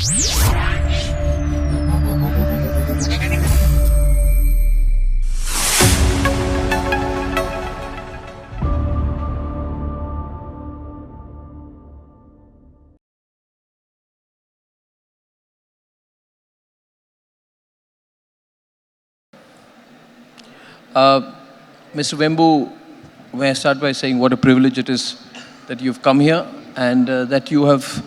Mr. Vembu, may I start by saying what a privilege it is that you've come here and that you have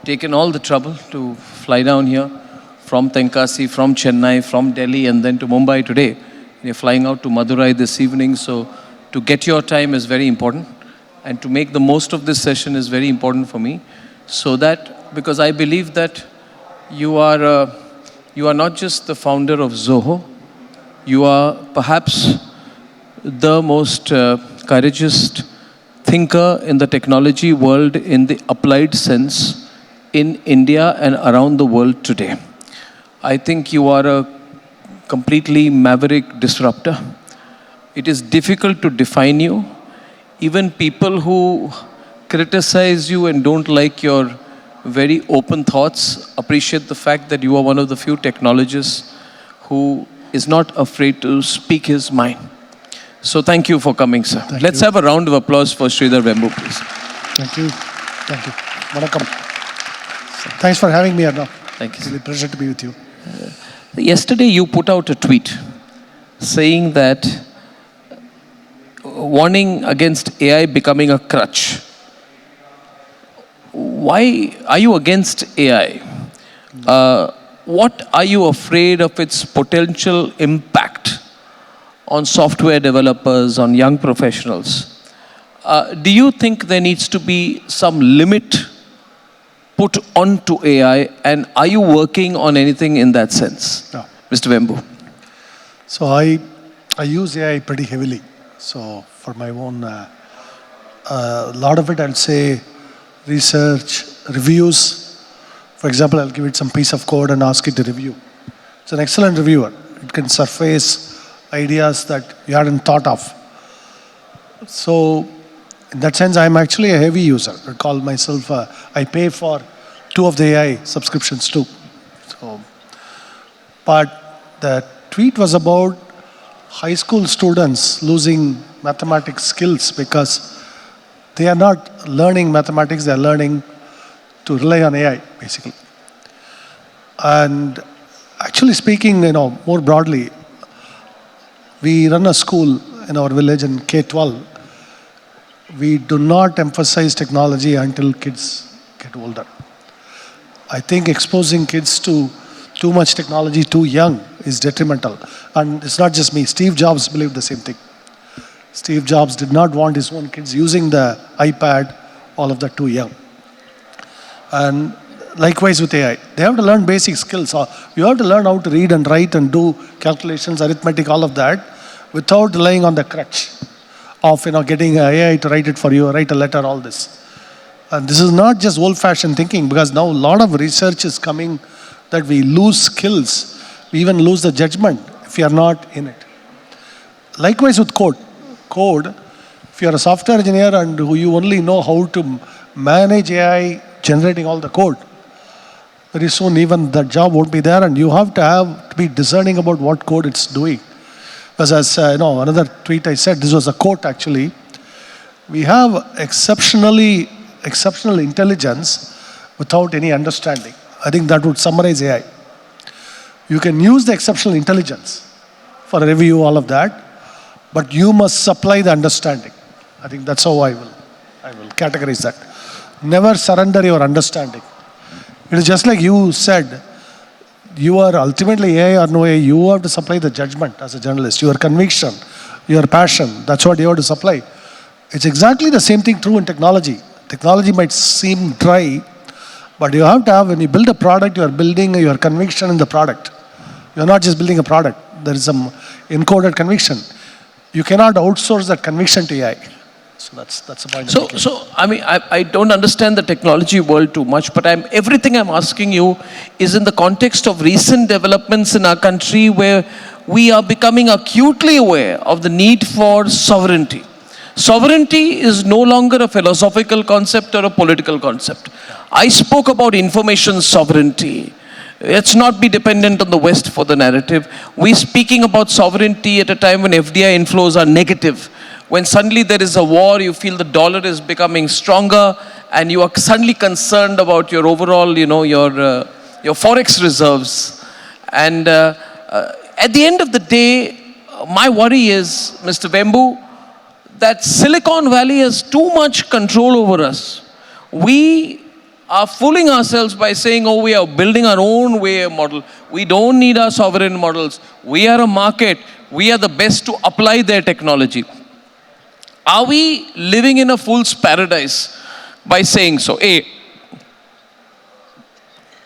taken all the trouble to fly down here from Tenkasi, from Chennai, from Delhi, and then to Mumbai today. You're flying out to Madurai this evening, so to get your time is very important. And to make the most of this session is very important for me. So that, because I believe that you are not just the founder of Zoho, you are perhaps the most courageous thinker in the technology world in the applied sense in India and around the world today. I think you are a completely maverick disruptor. It is difficult to define you. Even people who criticize you and don't like your very open thoughts appreciate the fact that you are one of the few technologists who is not afraid to speak his mind. So thank you for coming, sir. Let's have a round of applause for Sridhar Vembu, please. Thank you. Thank you. Welcome. Thanks for having me, Arnab. Thank you. It's a pleasure to be with you. Yesterday you put out a tweet saying that warning against AI becoming a crutch. Why are you against AI? What are you afraid of its potential impact on software developers, on young professionals? Do you think there needs to be some limit put onto AI, and are you working on anything in that sense? No. Mr. Vembu. So I use AI pretty heavily. So for my own, a lot of it I'll say research, reviews. For example, I'll give it some piece of code and ask it to review. It's an excellent reviewer. It can surface ideas that you hadn't thought of. So in that sense, I'm actually a heavy user. I call myself, I pay for 2 of the AI subscriptions too. So, but the tweet was about high school students losing mathematics skills because they are not learning mathematics, they are learning to rely on AI, basically. And actually speaking, more broadly, we run a school in our village in K-12. We do not emphasize technology until kids get older. I think exposing kids to too much technology too young is detrimental. And it's not just me. Steve Jobs believed the same thing. Steve Jobs did not want his own kids using the iPad, all of that too young. And likewise with AI. They have to learn basic skills. You have to learn how to read and write and do calculations, arithmetic, all of that, without relying on the crutch of getting AI to write it for you, write a letter, all this. And this is not just old-fashioned thinking, because now a lot of research is coming that we lose skills. We even lose the judgment if you are not in it. Likewise with code. Code, if you are a software engineer and you only know how to manage AI generating all the code, very soon even that job won't be there, and you have to be discerning about what code it's doing. Because as another tweet I said, this was a quote actually, we have exceptional intelligence without any understanding. I think that would summarize AI. You can use the exceptional intelligence for a review, all of that, but you must supply the understanding. I think that's how I will categorize that. Never surrender your understanding. It is just like you said, you are ultimately AI or no AI, you have to supply the judgment as a journalist, your conviction, your passion, that's what you have to supply. It's exactly the same thing true in technology. Technology might seem dry, but you have to have, when you build a product, you are building your conviction in the product. You're not just building a product. There is some encoded conviction. You cannot outsource that conviction to AI. So that's the point. So I mean, I don't understand the technology world too much, but everything I'm asking you is in the context of recent developments in our country where we are becoming acutely aware of the need for sovereignty. Sovereignty is no longer a philosophical concept or a political concept. I spoke about information sovereignty. Let's not be dependent on the West for the narrative. We're speaking about sovereignty at a time when FDI inflows are negative. When suddenly there is a war, you feel the dollar is becoming stronger, and you are suddenly concerned about your overall, your forex reserves. And at the end of the day, my worry is, Mr. Vembu, that Silicon Valley has too much control over us. We are fooling ourselves by saying, oh, we are building our own way model. We don't need our sovereign models. We are a market. We are the best to apply their technology. Are we living in a fool's paradise by saying so? A,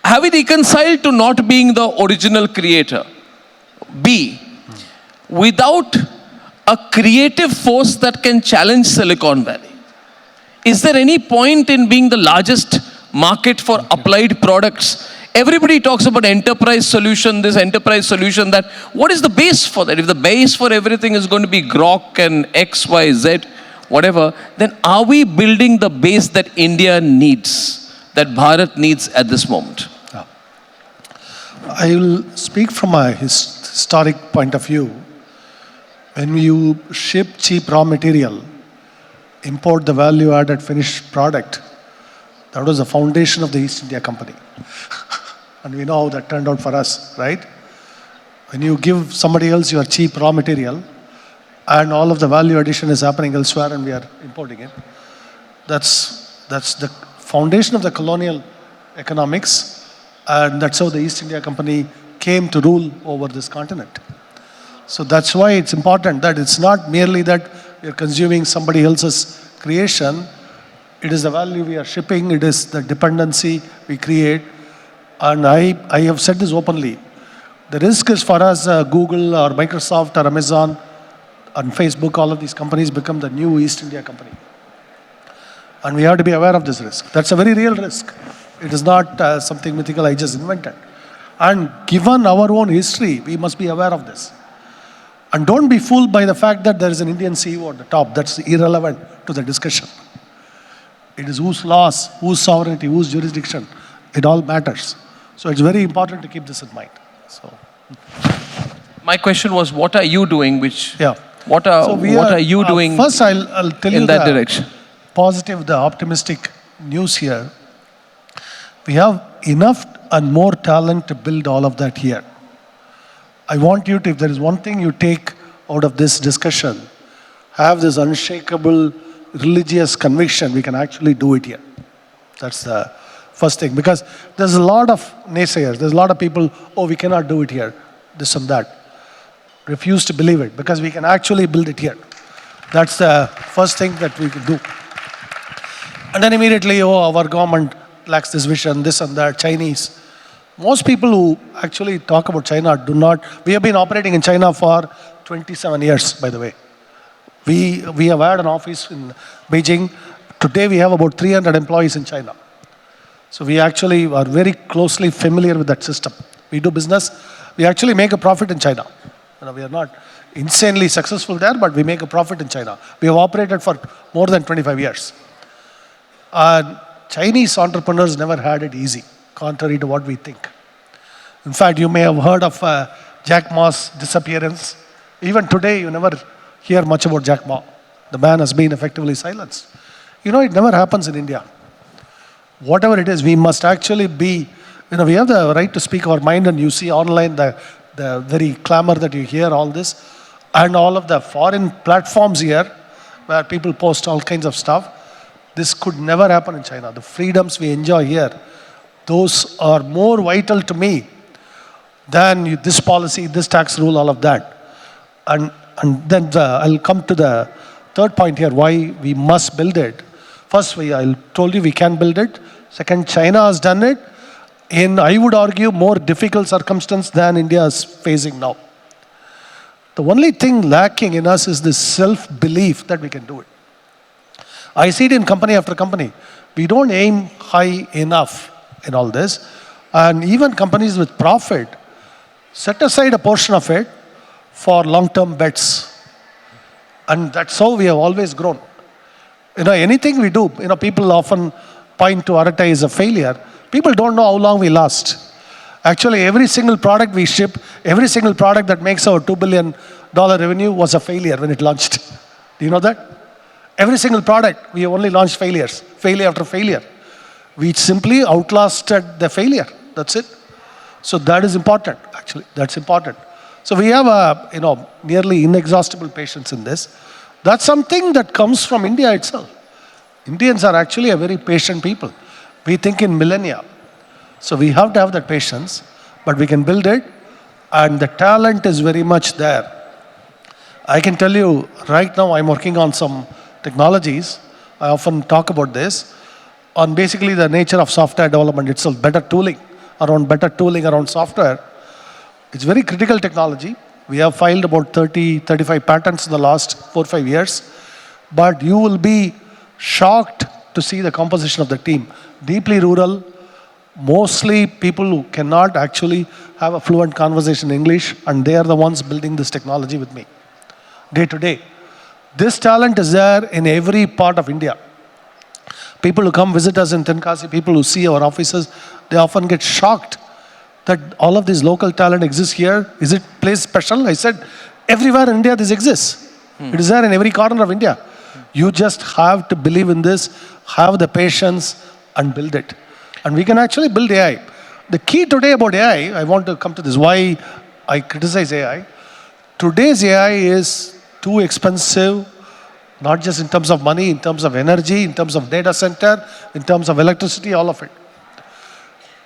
have we reconciled to not being the original creator? B, without a creative force that can challenge Silicon Valley, is there any point in being the largest market for applied products? Everybody talks about enterprise solution, this enterprise solution, that. What is the base for that? If the base for everything is going to be Grok and X, Y, Z, whatever, then are we building the base that India needs, that Bharat needs at this moment? I will speak from a historic point of view. When you ship cheap raw material, import the value-added finished product, that was the foundation of the East India Company. And we know how that turned out for us, right? When you give somebody else your cheap raw material, and all of the value addition is happening elsewhere and we are importing it, that's the foundation of the colonial economics, and that's how the East India Company came to rule over this continent. So that's why it's important that it's not merely that we are consuming somebody else's creation. It is the value we are shipping, it is the dependency we create. And I have said this openly. The risk is for us, Google or Microsoft or Amazon and Facebook, all of these companies become the new East India Company. And we have to be aware of this risk. That's a very real risk. It is not something mythical I just invented. And given our own history, we must be aware of this. And don't be fooled by the fact that there is an Indian CEO at the top. That's irrelevant to the discussion. It is whose laws, whose sovereignty, whose jurisdiction. It all matters. So it's very important to keep this in mind. So, my question was, what are you doing? Yeah. What are you doing? First, I'll tell you in that direction. Positive, the optimistic news here. We have enough and more talent to build all of that here. I want you to, if there is one thing you take out of this discussion, have this unshakable religious conviction we can actually do it here. That's the first thing. Because there's a lot of naysayers. There's a lot of people, oh, we cannot do it here, this and that. Refuse to believe it, because we can actually build it here. That's the first thing that we can do. And then immediately, oh, our government lacks this vision, this and that, Chinese. Most people who actually talk about China do not. We have been operating in China for 27 years, by the way. We have had an office in Beijing. Today we have about 300 employees in China. So we actually are very closely familiar with that system. We do business. We actually make a profit in China. We are not insanely successful there, but we make a profit in China. We have operated for more than 25 years. Chinese entrepreneurs never had it easy, contrary to what we think. In fact, you may have heard of Jack Ma's disappearance. Even today, you never hear much about Jack Ma. The man has been effectively silenced. It never happens in India. Whatever it is, we must actually be, we have the right to speak our mind, and you see online the very clamor that you hear, all this, and all of the foreign platforms here where people post all kinds of stuff. This could never happen in China. The freedoms we enjoy here, those are more vital to me than this policy, this tax rule, all of that. And then I'll come to the third point here, why we must build it. First, I told you we can build it. Second, China has done it in, I would argue, more difficult circumstance than India is facing now. The only thing lacking in us is this self-belief that we can do it. I see it in company after company. We don't aim high enough in all this. And even companies with profit set aside a portion of it for long-term bets. And that's how we have always grown. Anything we do, people often point to Arata as a failure. People don't know how long we last. Actually, every single product we ship, every single product that makes our $2 billion revenue was a failure when it launched. Do you know that? Every single product, we only launched failures, failure after failure. We simply outlasted the failure. That's it. So that is important, actually. That's important. So we have a, nearly inexhaustible patience in this. That's something that comes from India itself. Indians are actually a very patient people. We think in millennia. So we have to have that patience, but we can build it, and the talent is very much there. I can tell you, right now I'm working on some technologies. I often talk about this, on basically the nature of software development itself, better tooling around software. It's very critical technology. We have filed about 35 patents in the last 4 or 5 years. But you will be shocked to see the composition of the team. Deeply rural, mostly people who cannot actually have a fluent conversation in English, and they are the ones building this technology with me, day to day. This talent is there in every part of India. People who come visit us in Tenkasi, people who see our offices, they often get shocked that all of this local talent exists here. Is it place special? I said, everywhere in India this exists. It is there in every corner of India. You just have to believe in this, have the patience, and build it. And we can actually build AI. The key today about AI, I want to come to this, why I criticize AI. Today's AI is too expensive, not just in terms of money, in terms of energy, in terms of data center, in terms of electricity, all of it.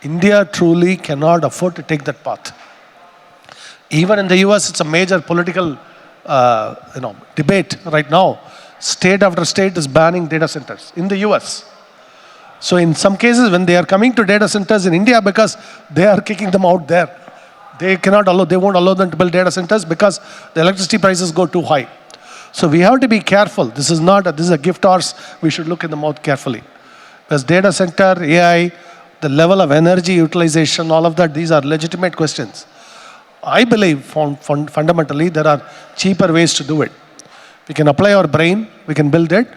India truly cannot afford to take that path. Even in the US, it's a major political debate right now. State after state is banning data centers in the US. So in some cases, when they are coming to data centers in India, because they are kicking them out there, they won't allow them to build data centers because the electricity prices go too high. So we have to be careful. This is a gift horse. We should look in the mouth carefully. Because data center, AI, the level of energy utilization, all of that, these are legitimate questions. I believe fundamentally there are cheaper ways to do it. We can apply our brain, we can build it.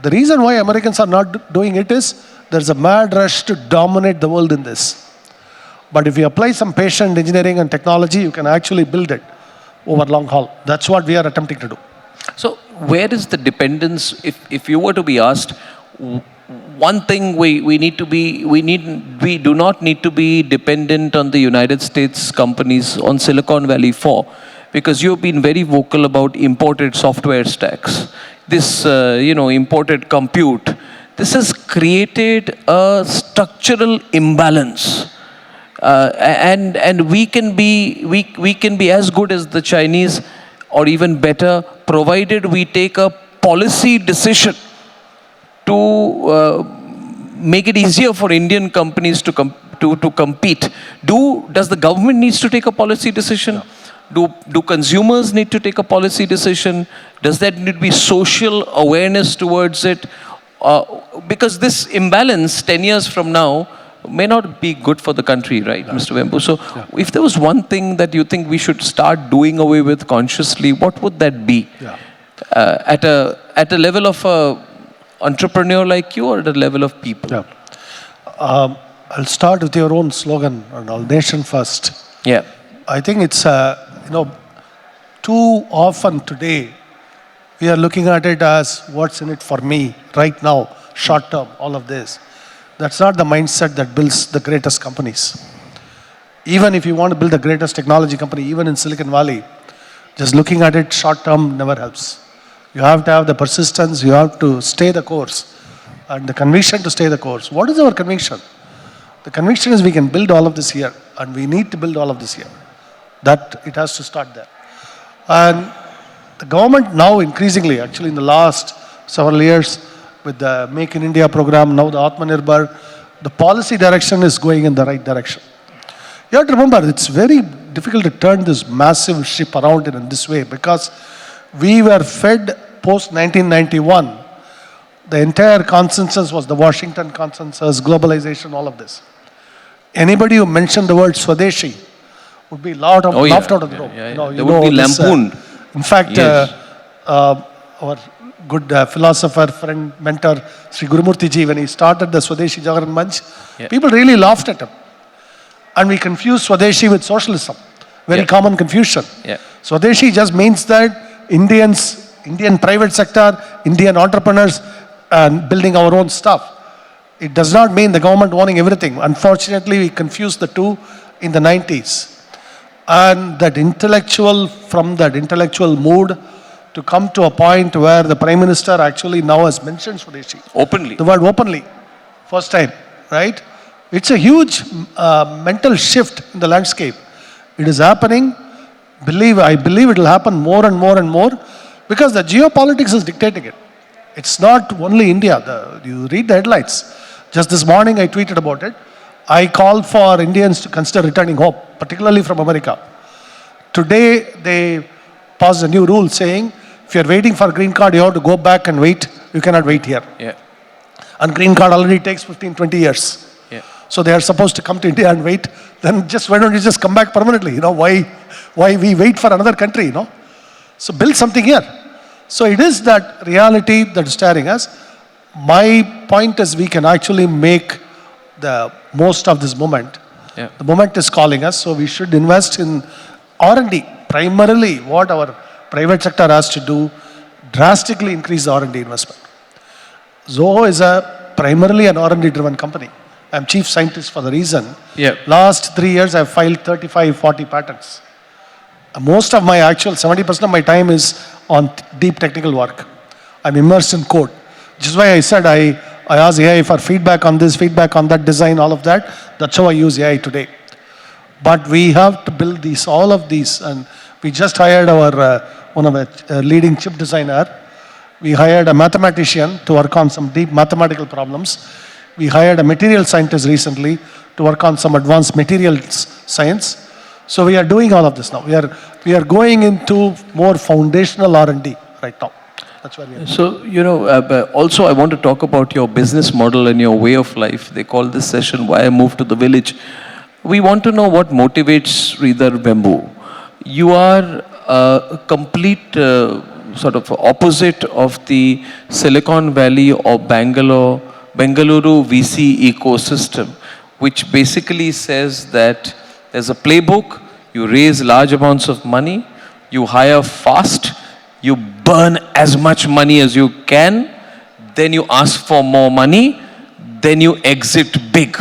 The reason why Americans are not doing it is there's a mad rush to dominate the world in this. But if you apply some patient engineering and technology, you can actually build it over long haul. That's what we are attempting to do. So where is the dependence? If you were to be asked, one thing we do not need to be dependent on the United States companies, on Silicon Valley for, because you've been very vocal about imported software stacks. This, imported compute. This has created a structural imbalance. And we can be as good as the Chinese or even better, provided we take a policy decision to make it easier for Indian companies to compete. Does the government needs to take a policy decision? Do consumers need to take a policy decision? Does that need to be social awareness towards it? Because this imbalance 10 years from now may not be good for the country, right, Mr. Vembu? So if there was one thing that you think we should start doing away with consciously, what would that be? At a level of a entrepreneur like you, or at a level of people? I'll start with your own slogan, Arnab, nation first. I think it's, too often today, we are looking at it as what's in it for me right now, short term, all of this. That's not the mindset that builds the greatest companies. Even if you want to build the greatest technology company, even in Silicon Valley, just looking at it short term never helps. You have to have the persistence, you have to stay the course, and the conviction to stay the course. What is our conviction? The conviction is we can build all of this here, and we need to build all of this here. That it has to start there. And the government now increasingly, actually in the last several years, with the Make in India program, now the Atmanirbhar, the policy direction is going in the right direction. You have to remember, it's very difficult to turn this massive ship around in this way, because we were fed post 1991. The entire consensus was the Washington consensus, globalization, all of this. Anybody who mentioned the word Swadeshi would be laughed out of the room. They would be lampooned. In fact, our good philosopher, friend, mentor, Sri Gurumurti ji, when he started the Swadeshi Jagaran Manch, people really laughed at him. And we confused Swadeshi with socialism. Very common confusion. Swadeshi just means that Indian private sector, Indian entrepreneurs, and building our own stuff. It does not mean the government owning everything. Unfortunately, we confused the two in the 90s. And from that intellectual mood to come to a point where the Prime Minister actually now has mentioned Swadeshi. Openly. The word openly. First time, right? It's a huge mental shift in the landscape. It is happening. I believe it will happen more and more and more because the geopolitics is dictating it. It's not only India. You read the headlines. Just this morning I tweeted about it. I called for Indians to consider returning home, particularly from America. Today they passed a new rule saying if you're waiting for a green card, you have to go back and wait. You cannot wait here. And green card already takes 15, 20 years. So they are supposed to come to India and wait. Then why don't you just come back permanently? Why we wait for another country? So build something here. So it is that reality that is staring us. My point is we can actually make the most of this moment. The moment is calling us, so we should invest in R&D. Primarily, what our private sector has to do, drastically increase the R&D investment. Zoho is primarily an R&D driven company. I'm chief scientist for the reason. Last 3 years, I've filed 35, 40 patents. Most of my 70% of my time is on deep technical work. I'm immersed in code. Which is why I said I asked AI for feedback on this, feedback on that design, all of that. That's how I use AI today. But we have to build all of these. And we just hired one of our leading chip designer. We hired a mathematician to work on some deep mathematical problems. We hired a material scientist recently to work on some advanced materials science. So we are doing all of this now. We are going into more foundational R&D right now. That's where we are. So, also I want to talk about your business model and your way of life. They call this session Why I Moved to the Village. We want to know what motivates Sridhar Vembu. You are a complete sort of opposite of the Silicon Valley or Bangalore VC ecosystem, which basically says that there's a playbook, you raise large amounts of money, you hire fast, you burn as much money as you can, then you ask for more money, then you exit big.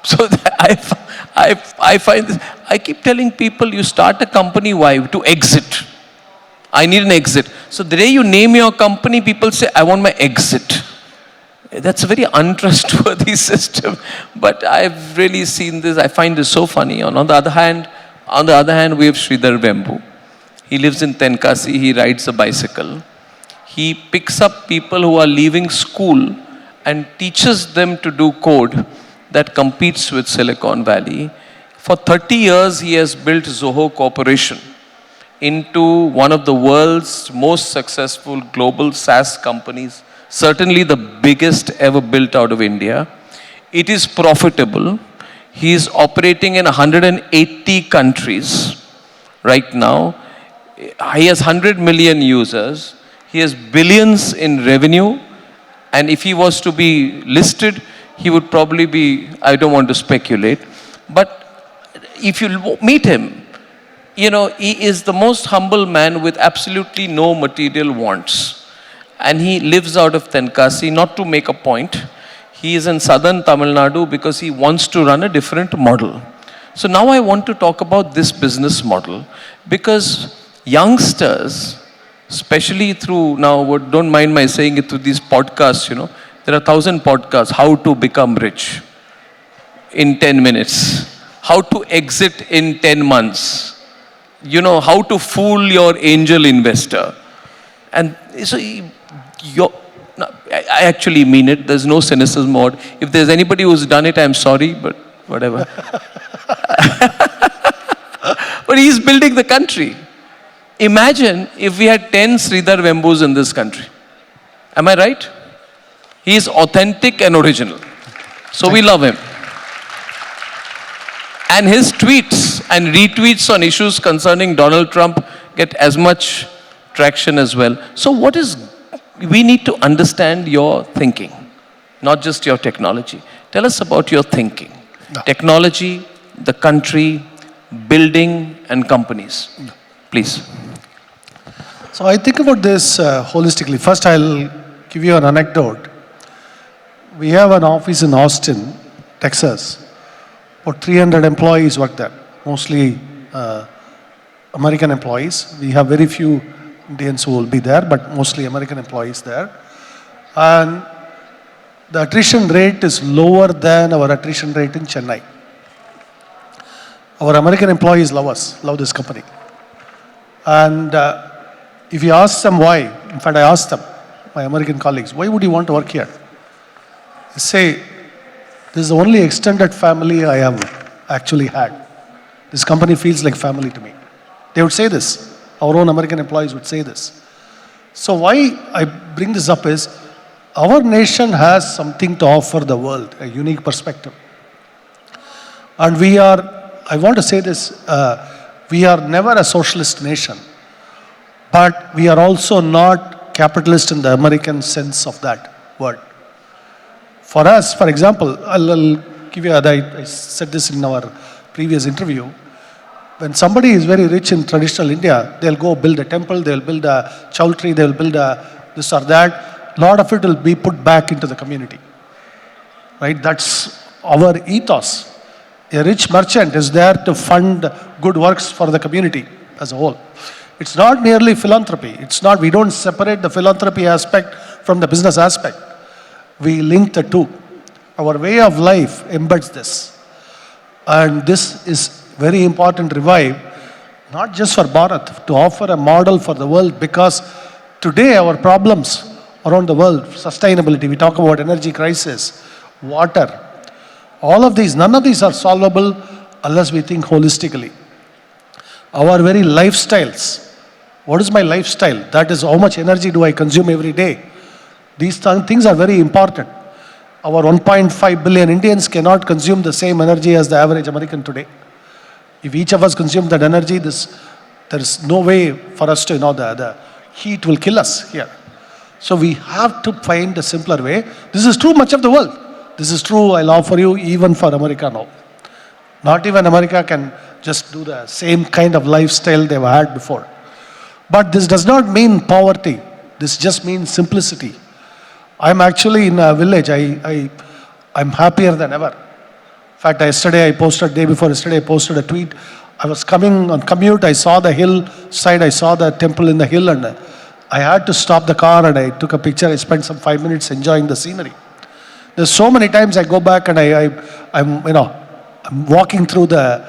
So I find this, I keep telling people you start a company, why? To exit. I need an exit. So the day you name your company, people say, I want my exit. That's a very untrustworthy system, but I've really seen this. I find this so funny. On the other hand, we have Sridhar Vembu. He lives in Tenkasi. He rides a bicycle. He picks up people who are leaving school and teaches them to do code that competes with Silicon Valley. For 30 years, he has built Zoho Corporation into one of the world's most successful global SaaS companies. Certainly the biggest ever built out of India. It is profitable. He is operating in 180 countries right now. He has 100 million users. He has billions in revenue. And if he was to be listed, he would probably be, I don't want to speculate. But if you meet him, he is the most humble man with absolutely no material wants. And he lives out of Tenkasi, not to make a point. He is in southern Tamil Nadu because he wants to run a different model. So now I want to talk about this business model because youngsters, especially through now, don't mind my saying it, through these podcasts, there are 1,000 podcasts, how to become rich in 10 minutes, how to exit in 10 months, how to fool your angel investor. And so I actually mean it. There's no cynicism or if there's anybody who's done it, I'm sorry, but whatever. But he's building the country. Imagine if we had 10 Sridhar Vembus in this country. Am I right? He is authentic and original. So we love him. And his tweets and retweets on issues concerning Donald Trump get as much traction as well. So we need to understand your thinking, not just your technology. Tell us about your thinking. No. Technology, the country, building, and companies. No. Please. So I think about this holistically. First, I'll give you an anecdote. We have an office in Austin, Texas. About 300 employees work there, mostly American employees. We have very few Indians who will be there, but mostly American employees there. And the attrition rate is lower than our attrition rate in Chennai. Our American employees love us, love this company. And if you ask them why, in fact I asked them, my American colleagues, why would you want to work here? They say, this is the only extended family I have actually had. This company feels like family to me. They would say this. Our own American employees would say this. So why I bring this up is, our nation has something to offer the world, a unique perspective. And we are, I want to say this, we are never a socialist nation, but we are also not capitalist in the American sense of that word. For us, for example, I'll give you, I said this in our previous interview. When somebody is very rich in traditional India, they'll go build a temple, they'll build a chowtry, they'll build a this or that. A lot of it will be put back into the community. Right? That's our ethos. A rich merchant is there to fund good works for the community as a whole. It's not merely philanthropy. It's not, we don't separate the philanthropy aspect from the business aspect. We link the two. Our way of life embeds this. And this is very important revive, not just for Bharat, to offer a model for the world, because today our problems around the world, sustainability, we talk about energy crisis, water, all of these, none of these are solvable unless we think holistically. Our very lifestyles, what is my lifestyle? That is how much energy do I consume every day? These things are very important. Our 1.5 billion Indians cannot consume the same energy as the average American today. If each of us consume that energy, there is no way for us to, the heat will kill us here. So we have to find a simpler way. This is true much of the world. This is true, I'll offer you, even for America now. Not even America can just do the same kind of lifestyle they've had before. But this does not mean poverty. This just means simplicity. I'm actually in a village. I'm happier than ever. In fact, day before yesterday, I posted a tweet. I was coming on commute, I saw the hillside, I saw the temple in the hill, and I had to stop the car and I took a picture. I spent some 5 minutes enjoying the scenery. There's so many times I go back and I'm walking through the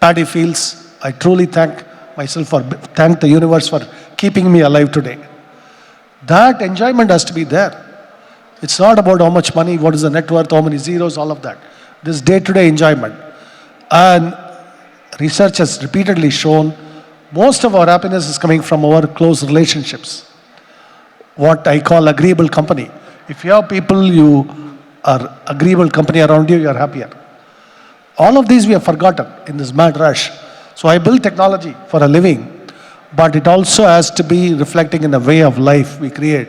paddy fields. I truly thank the universe for keeping me alive today. That enjoyment has to be there. It's not about how much money, what is the net worth, how many zeros, all of that. This day-to-day enjoyment. And research has repeatedly shown most of our happiness is coming from our close relationships. What I call agreeable company. If you have people, you are agreeable company around you, you are happier. All of these we have forgotten in this mad rush. So I build technology for a living, but it also has to be reflecting in the way of life we create.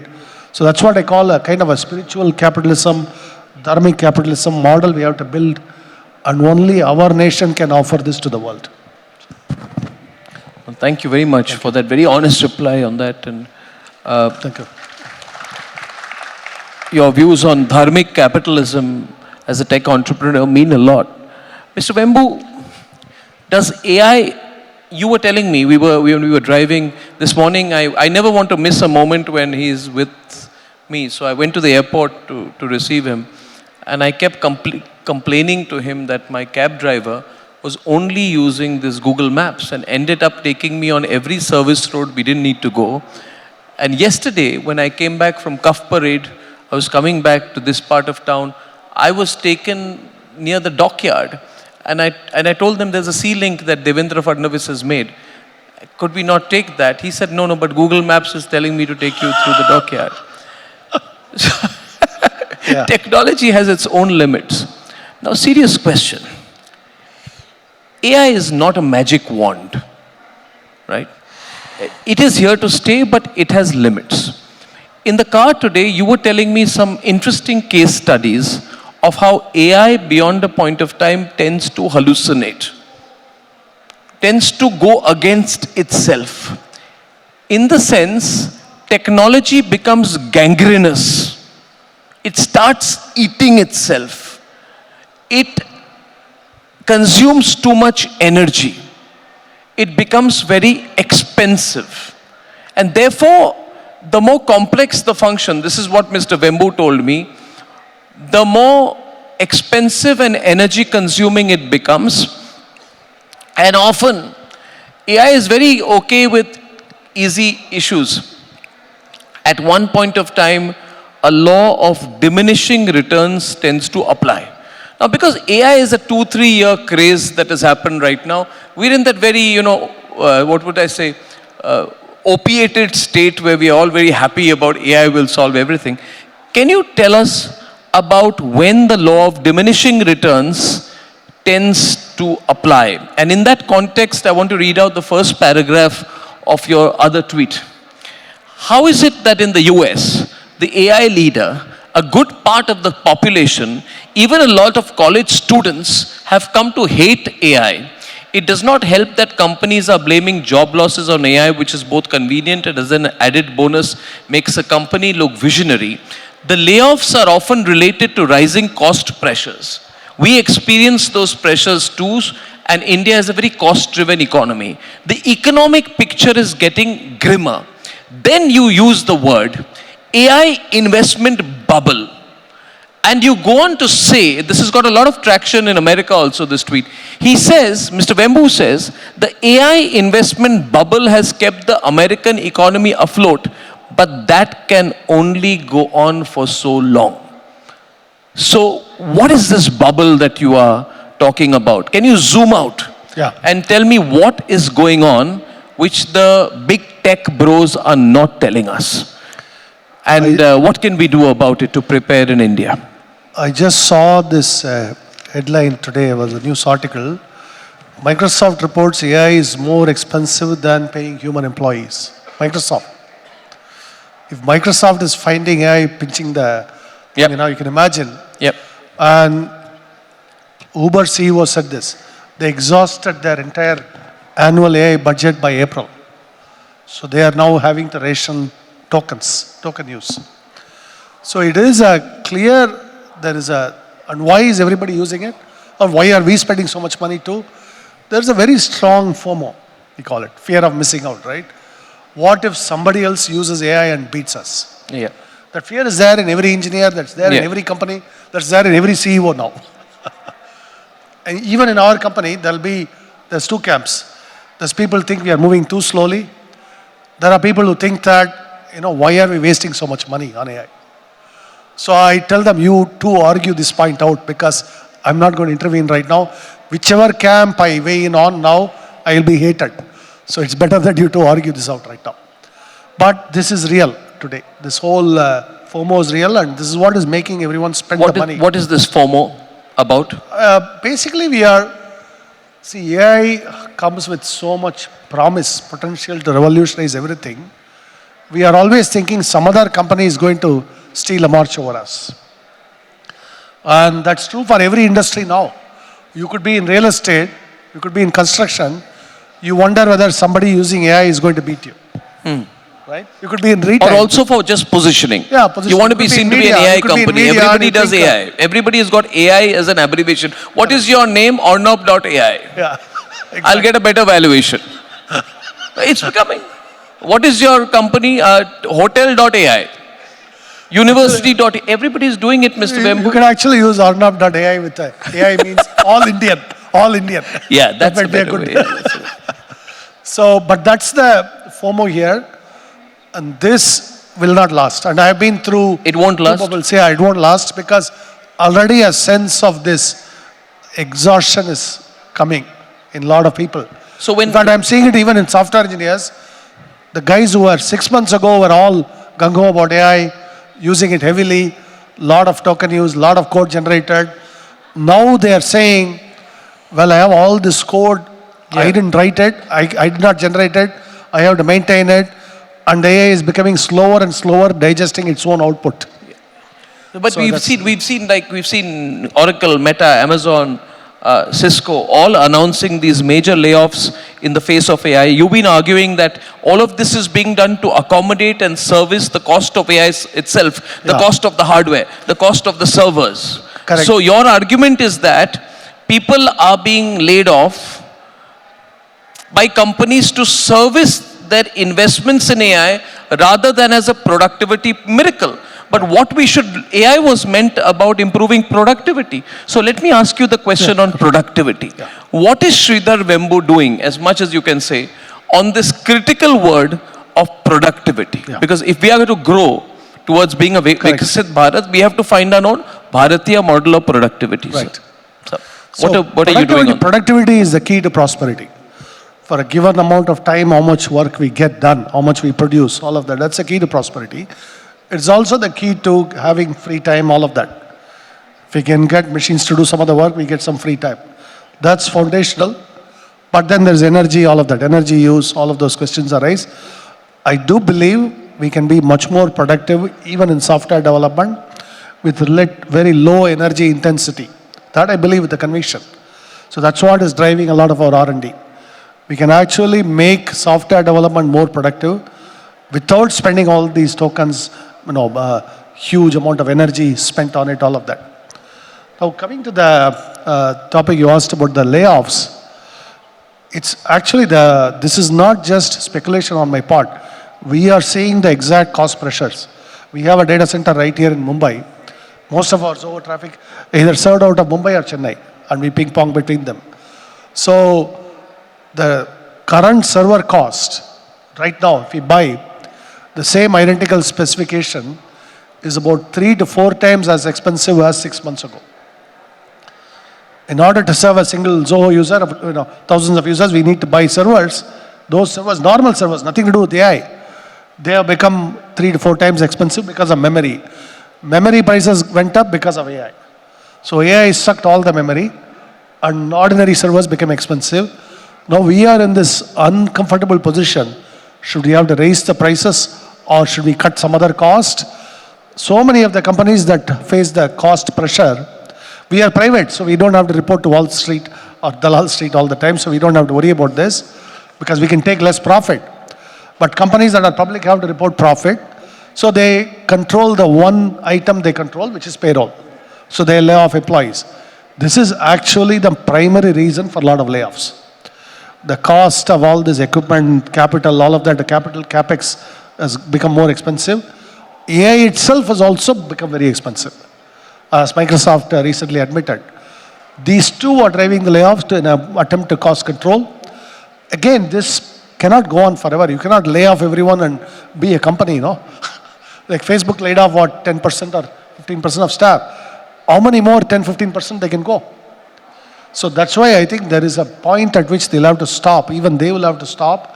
So that's what I call a kind of a spiritual capitalism, dharmic capitalism model we have to build, and only our nation can offer this to the world. Well, thank you very much for that very honest reply on that. And thank you. Your views on dharmic capitalism as a tech entrepreneur mean a lot. Mr. Vembu, does AI, you were telling me, when we were driving this morning, I never want to miss a moment when he's with me. So I went to the airport to receive him, and I kept complaining to him that my cab driver was only using this Google Maps and ended up taking me on every service road we didn't need to go. And yesterday, when I came back from Cuff Parade, I was coming back to this part of town, I was taken near the dockyard, and I told them there's a sea link that Devendra Fadnavis has made. Could we not take that? He said, no, but Google Maps is telling me to take you through the dockyard. Yeah. Technology has its own limits. Now, serious question. AI is not a magic wand, right? It is here to stay, but it has limits. In the car today, you were telling me some interesting case studies of how AI, beyond a point of time, tends to hallucinate, tends to go against itself. In the sense, technology becomes gangrenous. It starts eating itself. It consumes too much energy. It becomes very expensive. And therefore, the more complex the function, this is what Mr. Vembu told me, the more expensive and energy consuming it becomes. And often, AI is very okay with easy issues. At one point of time, a law of diminishing returns tends to apply. Now, because AI is a 2-3 year craze that has happened right now, we're in that very, what would I say, opiated state where we are all very happy about AI will solve everything. Can you tell us about when the law of diminishing returns tends to apply? And in that context, I want to read out the first paragraph of your other tweet. How is it that in the US, the AI leader, a good part of the population, even a lot of college students have come to hate AI? It does not help that companies are blaming job losses on AI, which is both convenient and as an added bonus makes a company look visionary. The layoffs are often related to rising cost pressures. We experience those pressures too, and India is a very cost-driven economy. The economic picture is getting grimmer. Then you use the word AI investment bubble. And you go on to say, this has got a lot of traction in America also, this tweet. He says, Mr. Vembu says, the AI investment bubble has kept the American economy afloat, but that can only go on for so long. So, what is this bubble that you are talking about? Can you zoom out and tell me what is going on which the big tech bros are not telling us? And what can we do about it to prepare in India? I just saw this headline today, it was a news article. Microsoft reports AI is more expensive than paying human employees. Microsoft. If Microsoft is finding AI pinching the, you can imagine. And Uber CEO said this. They exhausted their entire annual AI budget by April. So they are now having to ration token use. So it is a clear, and why is everybody using it? Or why are we spending so much money too? There's a very strong FOMO, we call it, fear of missing out, right? What if somebody else uses AI and beats us? That fear is there in every engineer, that's there in every company, that's there in every CEO now. And even in our company, there's two camps. There's people who think we are moving too slowly. There are people who think that, why are we wasting so much money on AI? So I tell them, you too argue this point out because I'm not going to intervene right now. Whichever camp I weigh in on now, I will be hated. So it's better that you two argue this out right now. But this is real today. This whole FOMO is real, and this is what is making everyone spend the money. What is this FOMO about? Basically, AI comes with so much promise, potential to revolutionize everything. We are always thinking some other company is going to steal a march over us. And that's true for every industry now. You could be in real estate, you could be in construction, you wonder whether somebody using AI is going to beat you. Right? You could be in retail. Or also for just positioning. You want to be seen to be an AI company. Everybody does AI. Everybody has got AI as an abbreviation. What is your name? Arnab.ai. Exactly. I'll get a better valuation. It's becoming. What is your company? Hotel.ai. University.ai. Everybody is doing it, Mr. Vembu. You can actually use Arnab.ai with AI means all Indian. All Indian. Yeah, that's a better way. So, but that's the FOMO here. And this will not last. And I have been through... It won't last? People say it won't last because already a sense of this exhaustion is coming in a lot of people. So when... In fact, I'm seeing it even in software engineers. The guys who were 6 months ago were all gung-ho about AI, using it heavily, lot of token use, lot of code generated. Now they are saying, well, I have all this code. I didn't write it. I did not generate it. I have to maintain it, and the AI is becoming slower and slower digesting its own output. But we've seen Oracle, Meta, Amazon, Cisco all announcing these major layoffs in the face of AI. You've been arguing that all of this is being done to accommodate and service the cost of AI itself, the cost of the hardware, the cost of the servers. Correct. So your argument is that people are being laid off by companies to service their investments in AI rather than as a productivity miracle. But AI was meant about improving productivity. So let me ask you the question on productivity. Yeah. What is Sridhar Vembu doing, as much as you can say, on this critical word of productivity? Yeah. Because if we are going to grow towards being a Viksit Bharat, we have to find our own Bharatiya model of productivity. Right. So what are you doing on that? Productivity is the key to prosperity. For a given amount of time, how much work we get done, how much we produce, all of that, that's the key to prosperity. It's also the key to having free time, all of that. If we can get machines to do some of the work, we get some free time. That's foundational. But then there's energy, all of that. Energy use, all of those questions arise. I do believe we can be much more productive, even in software development, with very low energy intensity. That I believe with a conviction. So that's what is driving a lot of our R&D. We can actually make software development more productive without spending all these tokens, huge amount of energy spent on it, all of that. Now, coming to the topic you asked about the layoffs, it's actually this is not just speculation on my part. We are seeing the exact cost pressures. We have a data center right here in Mumbai. Most of our Zoho traffic either served out of Mumbai or Chennai, and we ping pong between them. So the current server cost right now, if we buy the same identical specification, is about 3 to 4 times as expensive as 6 months ago. In order to serve a single Zoho user, thousands of users, we need to buy servers. Those servers, normal servers, nothing to do with AI, they have become 3 to 4 times expensive because of memory. Memory prices went up because of AI. So AI sucked all the memory, and ordinary servers became expensive. Now we are in this uncomfortable position. Should we have to raise the prices, or should we cut some other cost? So many of the companies that face the cost pressure, we are private, so we don't have to report to Wall Street or Dalal Street all the time, so we don't have to worry about this because we can take less profit. But companies that are public have to report profit, so they control the one item they control, which is payroll. So they lay off employees. This is actually the primary reason for a lot of layoffs. The cost of all this equipment, capital, all of that, the capital capex has become more expensive. AI itself has also become very expensive, as Microsoft recently admitted. These two are driving the layoffs in an attempt to cost control. Again, this cannot go on forever. You cannot lay off everyone and be a company, Like Facebook laid off, 10% or 15% of staff. How many more 10, 15% they can go? So that's why I think there is a point at which they'll have to stop. Even they will have to stop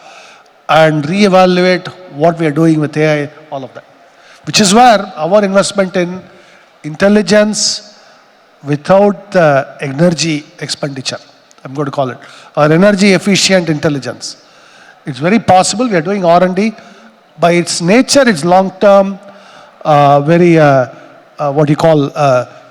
and reevaluate what we are doing with AI, all of that. Which is where our investment in intelligence without the energy expenditure, I'm going to call it, or energy efficient intelligence. It's very possible. We are doing R&D. By its nature, it's long-term,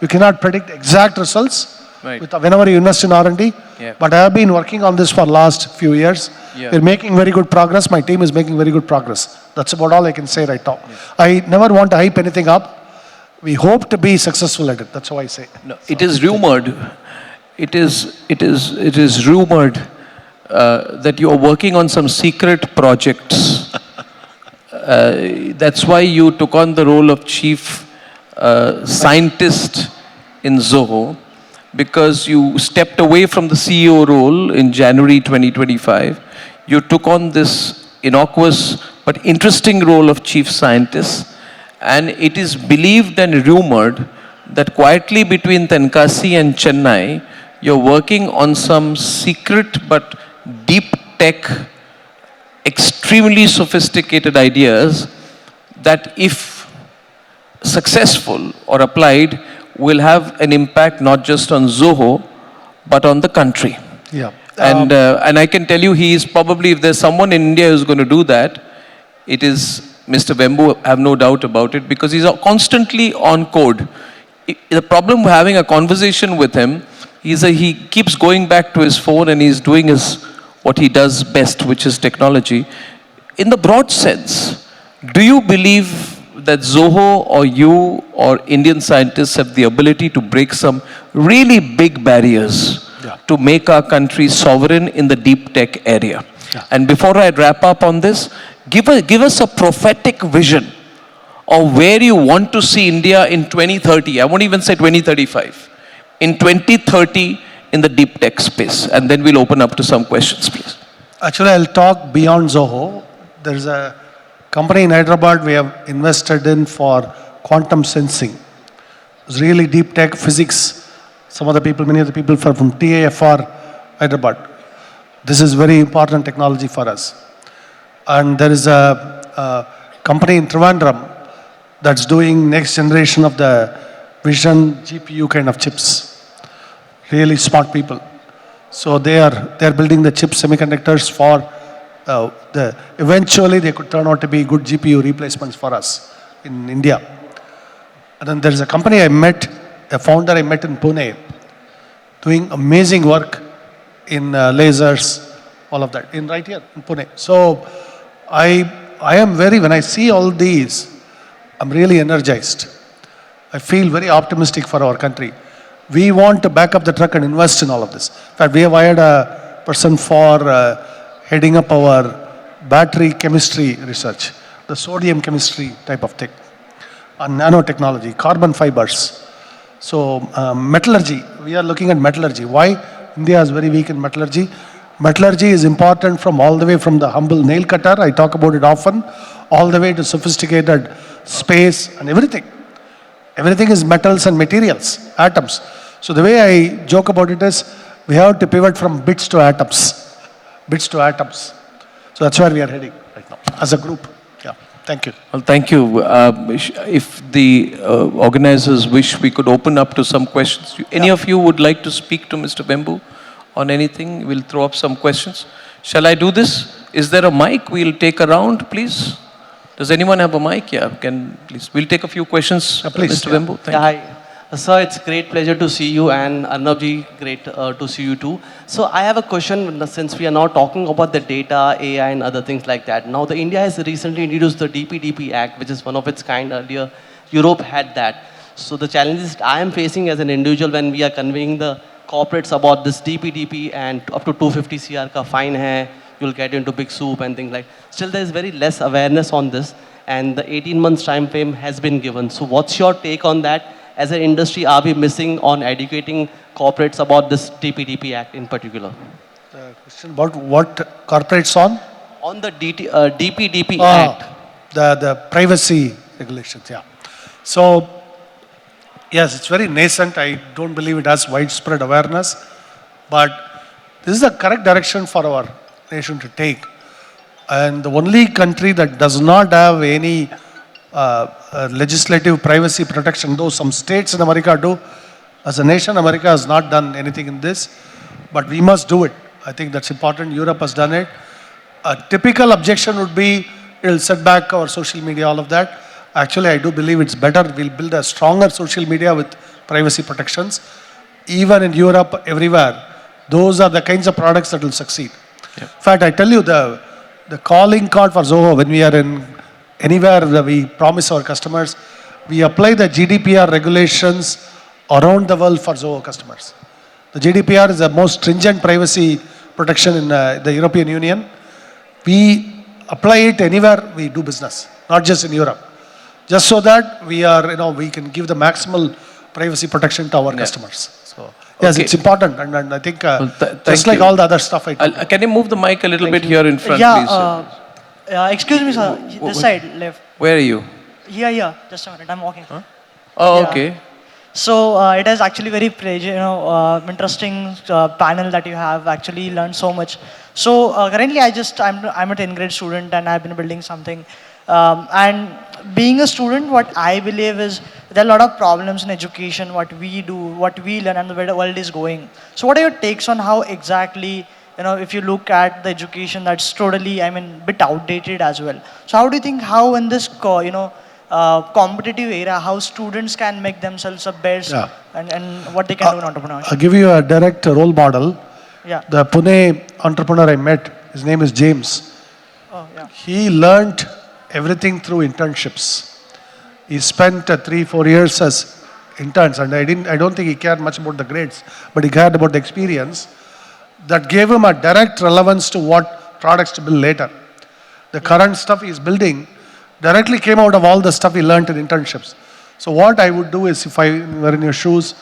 you cannot predict exact results. Right. Whenever you invest in R&D. Yeah. But I have been working on this for last few years. Yeah. We're making very good progress. My team is making very good progress. That's about all I can say right now. Yeah. I never want to hype anything up. We hope to be successful at it. That's how I say. No, it is rumored. It is rumored that you are working on some secret projects. That's why you took on the role of chief scientist in Zoho, because you stepped away from the CEO role in January 2025. You took on this innocuous but interesting role of chief scientist, and it is believed and rumored that quietly between Tenkasi and Chennai, you're working on some secret but deep tech, extremely sophisticated ideas that, if successful or applied, will have an impact not just on Zoho, but on the country. Yeah. And I can tell you, he is probably, if there's someone in India who's going to do that, it is Mr. Vembu, I have no doubt about it, because he's constantly on code. The problem with having a conversation with him is that he keeps going back to his phone and he's doing what he does best, which is technology. In the broad sense, do you believe that Zoho or you or Indian scientists have the ability to break some really big barriers to make our country sovereign in the deep tech area? And before I wrap up on this, give us a prophetic vision of where you want to see India in 2030. I won't even say 2035. In 2030 in the deep tech space. And then we'll open up to some questions, please. Actually, I'll talk beyond Zoho. There's a company in Hyderabad we have invested in for quantum sensing. It's really deep tech physics. Many of the people from TAFR, Hyderabad. This is very important technology for us. And there is a company in Trivandrum that's doing next generation of the vision GPU kind of chips. Really smart people. So they're building the chip semiconductors for eventually they could turn out to be good GPU replacements for us in India. And then there's a company a founder I met in Pune, doing amazing work in lasers, all of that, right here in Pune. So I am when I see all these, I'm really energized. I feel very optimistic for our country. We want to back up the truck and invest in all of this. In fact, we have hired a person for heading up our battery chemistry research, the sodium chemistry type of thing, nanotechnology, carbon fibers. So metallurgy, we are looking at metallurgy. Why? India is very weak in metallurgy. Metallurgy is important from all the way from the humble nail cutter, I talk about it often, all the way to sophisticated space and everything. Everything is metals and materials, atoms. So the way I joke about it is, we have to pivot from bits to atoms. Bits to atoms. So that's where we are heading right now, as a group. Yeah, thank you. Well, thank you. If the organizers wish, we could open up to some questions. Any of you would like to speak to Mr. Vembu on anything? We'll throw up some questions. Shall I do this? Is there a mic? We'll take a round, please. Does anyone have a mic? Yeah, please. We'll take a few questions, please, Mr. Vembu. Thank you. Hi. Sir, it's great pleasure to see you, and Arnabji, great to see you too. So I have a question, since we are now talking about the data, AI and other things like that. Now the India has recently introduced the DPDP Act, which is one of its kind. Earlier, Europe had that. So the challenges I am facing as an individual when we are conveying the corporates about this DPDP and up to 250 CR ka fine hai, you'll get into big soup and things like. Still, there is very less awareness on this, and the 18 months time frame has been given. So what's your take on that? As an industry, are we missing on educating corporates about this DPDP Act in particular? The question about what corporates on? On the DPDP Act. The privacy regulations, yeah. So, yes, it's very nascent. I don't believe it has widespread awareness. But this is the correct direction for our nation to take. And the only country that does not have any legislative privacy protection, though some states in America do, as a nation, America has not done anything in this. But we must do it. I think that's important. Europe has done it. A typical objection would be, it'll set back our social media, all of that. Actually, I do believe it's better. We'll build a stronger social media with privacy protections. Even in Europe, everywhere, those are the kinds of products that will succeed. Yep. In fact, I tell you, the calling card for Zoho, when we are in anywhere that we promise our customers, we apply the GDPR regulations around the world for Zoho customers. The GDPR is the most stringent privacy protection in the European Union. We apply it anywhere we do business, not just in Europe. Just so that we are, we can give the maximal privacy protection to our customers. So, yes, it's important. And I think just like all the other stuff I talk can you move the mic a little bit here in front, please? Excuse me, sir. This side, left. Where are you? Here. Just a minute. I'm walking. Huh? Oh, okay. So it is actually very interesting panel that you have. Actually learned so much. So currently, I'm a 10th grade student and I've been building something. And being a student, what I believe is there are a lot of problems in education. What we do, what we learn, and where the world is going. So what are your takes on how exactly if you look at the education, that's totally, bit outdated as well. So how do you think how in this, competitive era, how students can make themselves a best Yeah. and what they can do in entrepreneurship? I'll give you a direct role model. Yeah. The Pune entrepreneur I met, his name is James. Oh, yeah. He learned everything through internships. He spent 3-4 years as interns, and I don't think he cared much about the grades, but he cared about the experience that gave him a direct relevance to what products to build later. The current stuff he's building directly came out of all the stuff he learned in internships. So what I would do is, if I were in your shoes,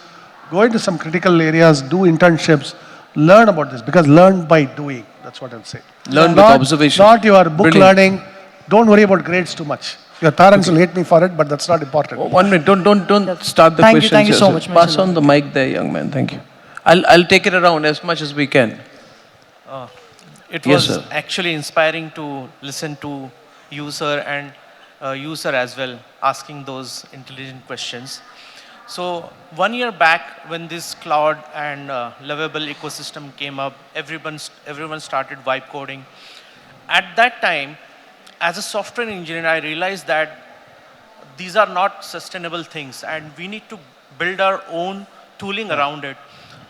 go into some critical areas, do internships, learn about this, because learn by doing. That's what I'll say. Learn with Not- observation. Not your book Brilliant. learning. Don't worry about grades too much. Your parents will hate me for it, but that's not important. 1 minute, don't start the Thank you, questions. thank you so yourself. much, Pass Mr. on the mic there, young man. Thank you. I'll take it around as much as we can. It Yes, was sir. actually inspiring to listen to you, sir, and you, sir, as well, asking those intelligent questions. So 1 year back, when this cloud and lovable ecosystem came up, everyone started vibe coding. At that time, as a software engineer, I realized that these are not sustainable things, and we need to build our own tooling around it.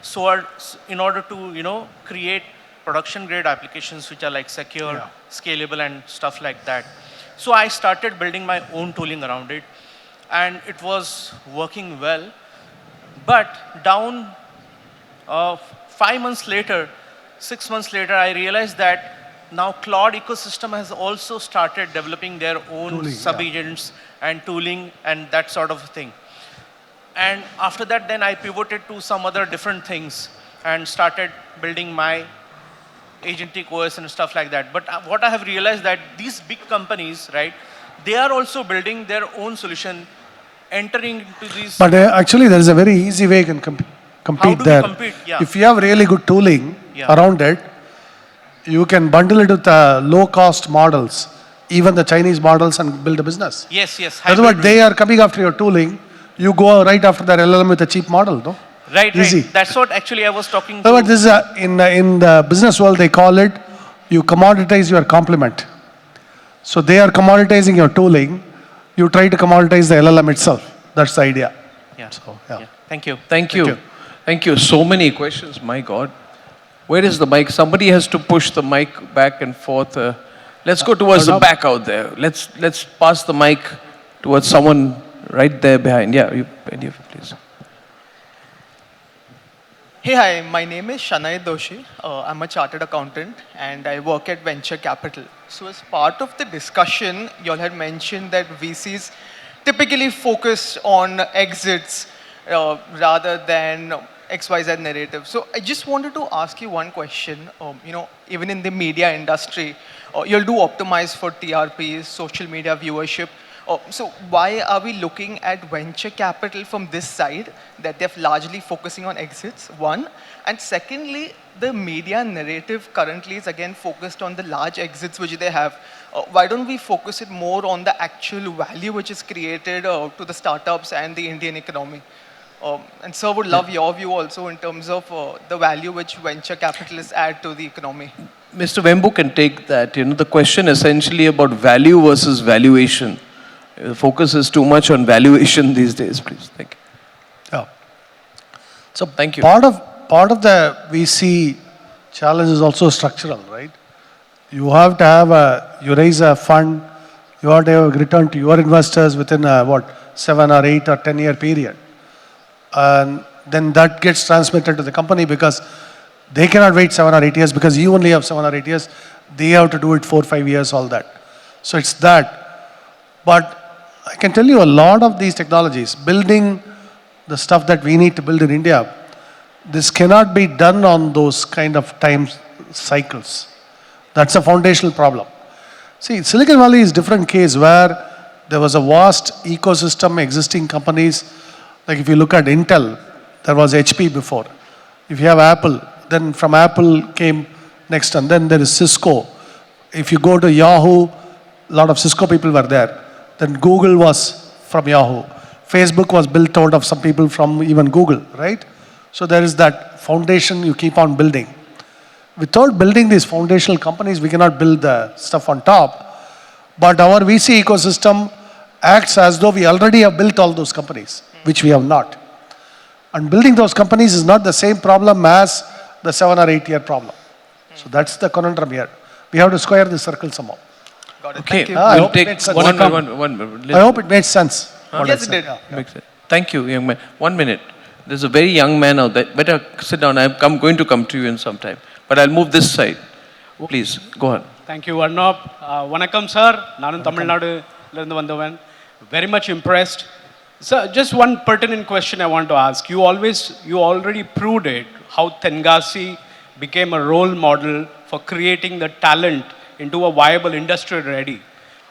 So in order to create production grade applications which are like secure, scalable, and stuff like that. So I started building my own tooling around it, and it was working well. But down 5 months later, 6 months later, I realized that now cloud ecosystem has also started developing their own Tooling, sub-agents and tooling and that sort of thing. And after that, then I pivoted to some other different things and started building my agentic OS and stuff like that. But what I have realized that these big companies, right, they are also building their own solution, entering into these. But actually, there is a very easy way you can compete How do we there. compete? Yeah. If you have really good tooling Yeah. around it, you can bundle it with low-cost models, even the Chinese models, and build a business. Yes, yes. That's hybrid what they are coming after your tooling. You go right after their LLM with a cheap model, no? Right, Easy. right. That's what actually I was talking But to. this is in the business world, they call it, you commoditize your complement. So they are commoditizing your tooling. You try to commoditize the LLM itself. That's the idea. Yeah. So, yeah. Yeah. Thank you. Thank you. you. Thank you. So many questions, my God. Where is the mic? Somebody has to push the mic back and forth. Let's go towards the Arnab. back out there. Let's pass the mic towards someone right there behind. Yeah, you, please. Hey, hi, my name is Shanai Doshi. I'm a chartered accountant and I work at Venture Capital. So, as part of the discussion, you all had mentioned that VCs typically focus on exits rather than XYZ narrative. So, I just wanted to ask you one question. Even in the media industry, you'll do optimize for TRPs, social media viewership. So why are we looking at venture capital from this side, that they're largely focusing on exits, one? And secondly, the media narrative currently is again focused on the large exits which they have. Why don't we focus it more on the actual value which is created to the startups and the Indian economy? And sir, would love your view also in terms of the value which venture capitalists add to the economy. Mr. Vembu can take that. The question essentially about value versus valuation. The focus is too much on valuation these days, please. Thank you. Yeah. So, thank you. Part of the VC challenge is also structural, right? You have to have you raise a fund, you have to have a return to your investors within 7 or 8 or 10 year period. And then that gets transmitted to the company because they cannot wait 7 or 8 years because you only have 7 or 8 years. They have to do it 4 or 5 years, all that. So it's that. But I can tell you a lot of these technologies, building the stuff that we need to build in India, this cannot be done on those kind of time cycles. That's a foundational problem. See, Silicon Valley is a different case where there was a vast ecosystem, existing companies. Like if you look at Intel, there was HP before. If you have Apple, then from Apple came next, and then there is Cisco. If you go to Yahoo, a lot of Cisco people were there. Then Google was from Yahoo. Facebook was built out of some people from even Google, right? So there is that foundation you keep on building. Without building these foundational companies, we cannot build the stuff on top. But our VC ecosystem acts as though we already have built all those companies, which we have not. And building those companies is not the same problem as the 7 or 8 year problem. So that's the conundrum here. We have to square the circle somehow. Got it. Okay, Thank you. I we'll hope it take makes sense. one. I hope it made sense. what I Yes, it said. did. Yeah. Makes sense. Thank you, young man. 1 minute. There's a very young man out there. Better sit down. I'm going to come to you in some time. But I'll move this side. Please, go on. Thank you, Arnab. Vanakkam, sir. Nanum Tamil Nadu irundhu vandavan. Very much impressed. Sir, just one pertinent question I want to ask. You already proved it, how Tenkasi became a role model for creating the talent into a viable industry ready.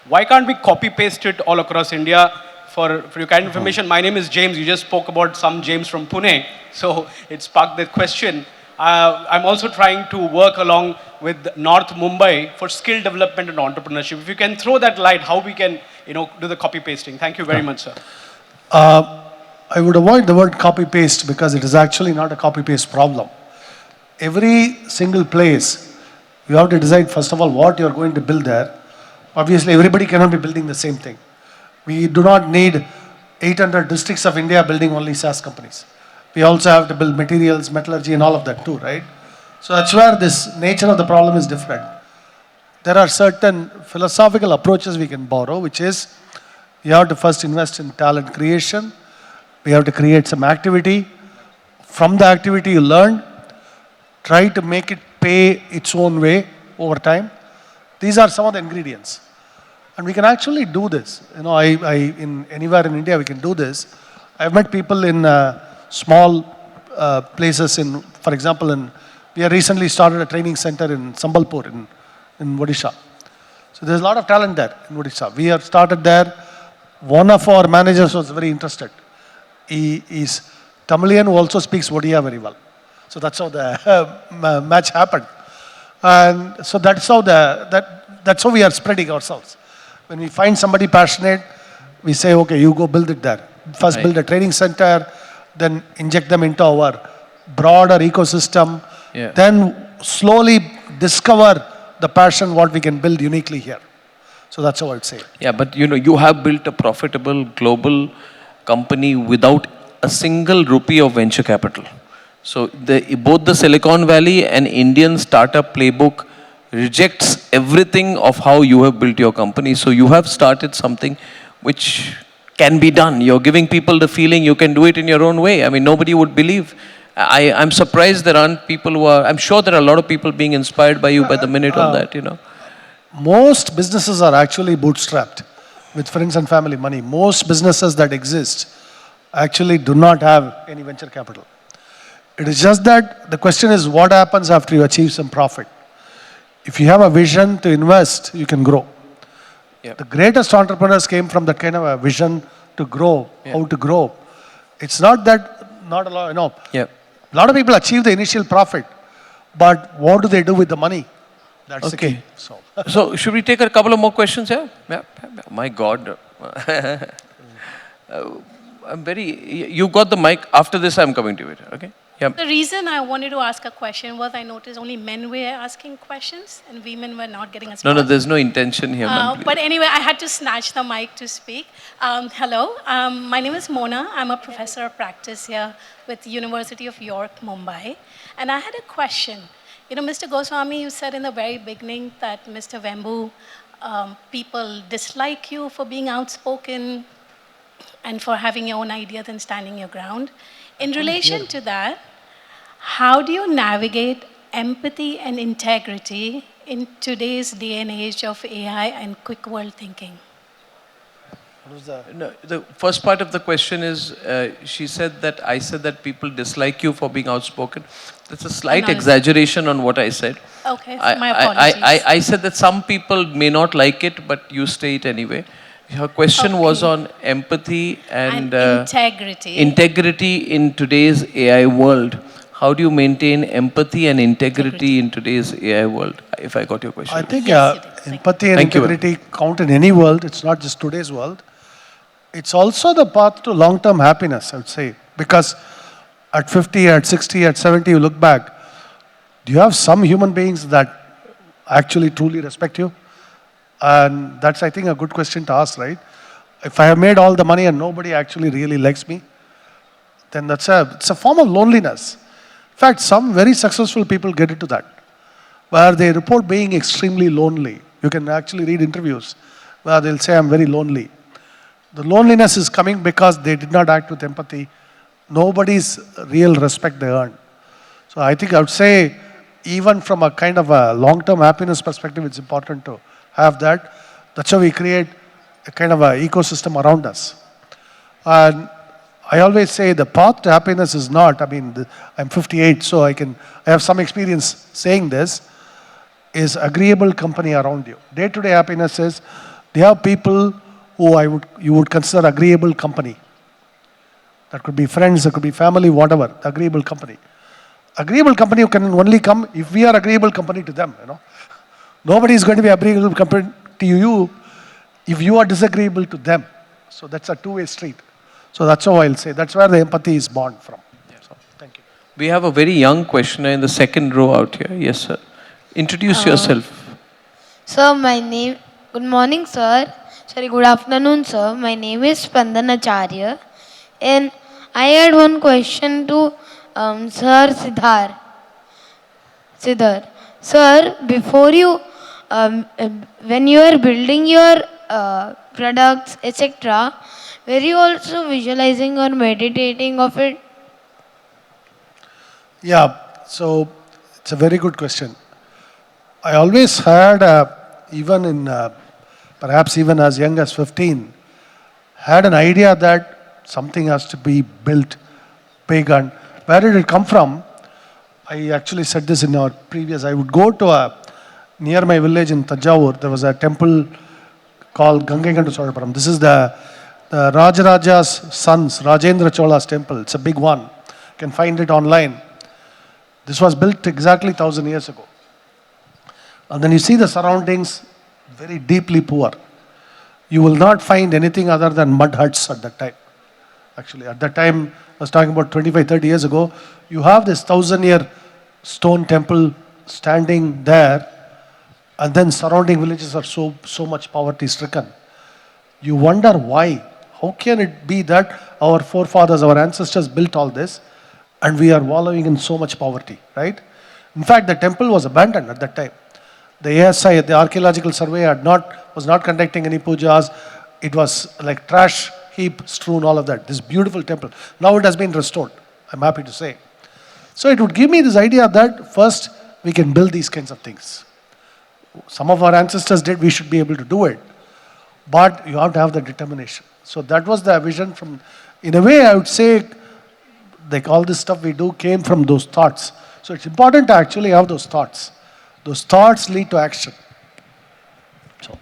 Why can't we copy paste it all across India? For your kind information, my name is James. You just spoke about some James from Pune. So it sparked that question. I'm also trying to work along with North Mumbai for skill development and entrepreneurship. If you can throw that light, how we can, do the copy pasting. Thank you very much, sir. I would avoid the word copy paste because it is actually not a copy paste problem. Every single place, you have to decide first of all what you are going to build there. Obviously, everybody cannot be building the same thing. We do not need 800 districts of India building only SaaS companies. We also have to build materials, metallurgy, and all of that too, right? So that's where this nature of the problem is different. There are certain philosophical approaches we can borrow, which is you have to first invest in talent creation. We have to create some activity. From the activity you learn, try to make it pay its own way over time. These are some of the ingredients. And we can actually do this. In anywhere in India we can do this. I've met people in small places for example, we have recently started a training center in Sambalpur in Odisha. So there's a lot of talent there in Odisha. We have started there. One of our managers was very interested. He is Tamilian who also speaks Odia very well. So that's how the match happened. And so that's how we are spreading ourselves. When we find somebody passionate, we say, okay, you go build it there. First build a training center, then inject them into our broader ecosystem. Yeah. Then slowly discover the passion, what we can build uniquely here. So that's how I'd say. Yeah, but you have built a profitable global company without a single rupee of venture capital. So both the Silicon Valley and Indian startup playbook rejects everything of how you have built your company. So you have started something which can be done. You're giving people the feeling you can do it in your own way. I mean, nobody would believe. I'm surprised there aren't people who are, I'm sure there are a lot of people being inspired by you by the minute on that, Most businesses are actually bootstrapped with friends and family money. Most businesses that exist actually do not have any venture capital. It is just that the question is what happens after you achieve some profit. If you have a vision to invest, you can grow. Yep. The greatest entrepreneurs came from that kind of a vision to grow, how to grow. It's not that, not a lot, Yep. A lot of people achieve the initial profit, but what do they do with the money? That's the key. So should we take a couple of more questions here? Yeah. My God. You got the mic. After this, I'm coming to it. Okay? Yeah. The reason I wanted to ask a question was I noticed only men were asking questions and women were not getting a spot. No, there's no intention here, ma'am. But anyway, I had to snatch the mic to speak. Hello, my name is Mona. I'm a professor of practice here with the University of York, Mumbai. And I had a question. Mr. Goswami, you said in the very beginning that Mr. Vembu, people dislike you for being outspoken and for having your own ideas and standing your ground. In relation to that, how do you navigate empathy and integrity in today's day and age of AI and quick world thinking? No, the first part of the question is, she said that I said that people dislike you for being outspoken. That's a slight exaggeration on what I said. Okay, my apologies. I said that some people may not like it, but you say it anyway. Her question was on empathy and integrity. Integrity in today's AI world. How do you maintain empathy and integrity in today's AI world? If I got your question. I think empathy and integrity count in any world. It's not just today's world. It's also the path to long-term happiness, I would say. Because at 50, at 60, at 70, you look back, Do you have some human beings that actually truly respect you? And that's, I think, a good question to ask, right? If I have made all the money and nobody actually really likes me, then it's a form of loneliness. In fact, some very successful people get into that, where they report being extremely lonely. You can actually read interviews where they'll say, I'm very lonely. The loneliness is coming because they did not act with empathy. Nobody's real respect they earn. So I think I would say, even from a kind of a long-term happiness perspective, it's important to have that. That's how we create a kind of an ecosystem around us. And I always say the path to happiness is not, I'm 58, so I have some experience saying this, is agreeable company around you. Day-to-day happiness is, they have people who you would consider agreeable company. That could be friends, that could be family, whatever, agreeable company. Agreeable company can only come if we are agreeable company to them, Nobody is going to be agreeable company to you if you are disagreeable to them. So that's a two-way street. So that's how I'll say. That's where the empathy is born from. So, thank you. We have a very young questioner in the second row out here. Yes, sir. Introduce yourself. Sir, good morning, sir. Sorry, good afternoon, sir. My name is Spandanacharya. And I had one question to Sir Sridhar. Sir, before you, when you are building your products, etc., were you also visualizing or meditating of it? Yeah, so it's a very good question. I always had, perhaps even as young as 15, had an idea that something has to be built big. And where did it come from? I actually said this in our previous, I would go to near my village in Tanjavur, there was a temple called Gangaikonda Cholapuram. This is the Rajaraja's sons, Rajendra Chola's temple. It's a big one. You can find it online. This was built exactly 1,000 years ago. And then you see the surroundings, very deeply poor. You will not find anything other than mud huts at that time. Actually, at that time, I was talking about 25, 30 years ago, you have this 1,000-year stone temple standing there, and then surrounding villages are so much poverty stricken. You wonder why. How can it be that our forefathers, our ancestors built all this, and we are wallowing in so much poverty, right? In fact, the temple was abandoned at that time. The ASI, the Archaeological Survey, was not conducting any pujas. It was like trash heap strewn, all of that. This beautiful temple. Now it has been restored, I'm happy to say. So it would give me this idea that first we can build these kinds of things. Some of our ancestors did, we should be able to do it. But you have to have the determination. So that was the vision from, in a way I would say, like all this stuff we do came from those thoughts. So it's important to actually have those thoughts. Those thoughts lead to action. So,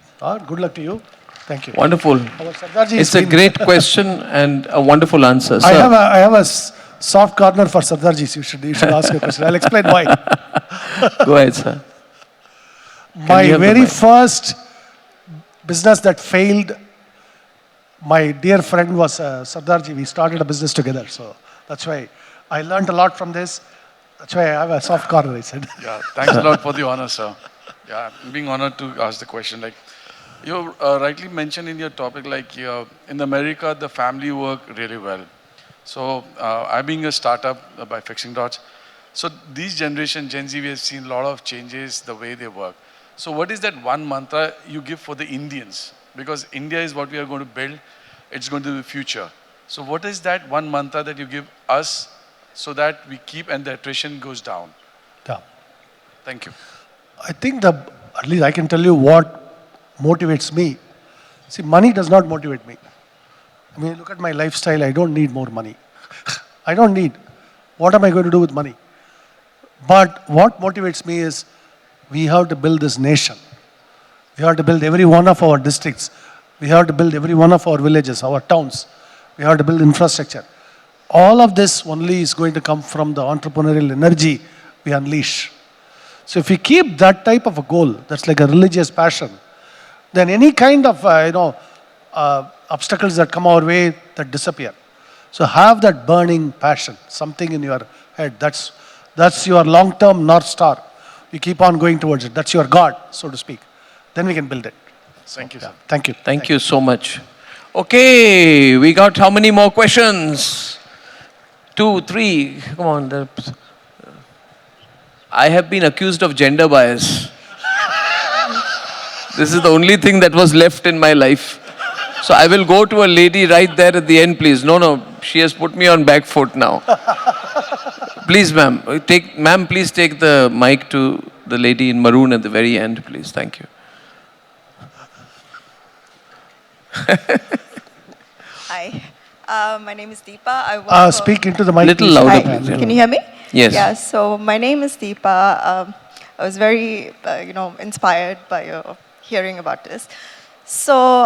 good luck to you. Thank you. Wonderful. It's a great question and a wonderful answer. Sir. I have a soft corner for Sardarji. You should ask a question. I'll explain why. Go ahead, sir. My very first business that failed, my dear friend was Sardarji. We started a business together. So that's why I learned a lot from this. That's why I have a soft corner, I said. Yeah, thanks a lot for the honor, sir. Yeah, I'm being honored to ask the question. Like, you rightly mentioned in your topic, like in America, the family work really well. So I'm being a startup by Fixing Dots. So these generation, Gen Z, we have seen a lot of changes the way they work. So what is that one mantra you give for the Indians? Because India is what we are going to build. It's going to be the future. So what is that one mantra that you give us so that we keep and the attrition goes down? Yeah. Thank you. I think at least I can tell you what motivates me. See, money does not motivate me. I mean, look at my lifestyle. I don't need more money. I don't need. What am I going to do with money? But what motivates me is we have to build this nation. We have to build every one of our districts. We have to build every one of our villages, our towns. We have to build infrastructure. All of this only is going to come from the entrepreneurial energy we unleash. So if we keep that type of a goal, that's like a religious passion, then any kind of obstacles that come our way, that disappear. So have that burning passion, something in your head. That's That's your long-term North Star. You keep on going towards it. That's your God, so to speak. Then we can build it. Thank you, sir. Thank you. Thank you so much. Okay, we got how many more questions? 2, 3. Come on. I have been accused of gender bias. This is the only thing that was left in my life. So I will go to a lady right there at the end, please. No, she has put me on back foot now. Please, ma'am. Ma'am, please take the mic to the lady in maroon at the very end, please. Thank you. Hi, my name is Deepa. I work Speak into the mic. Little please. louder, Hi, please. Yeah. can you hear me? Yes. Yeah, so my name is Deepa. I was very, inspired by your hearing about this. So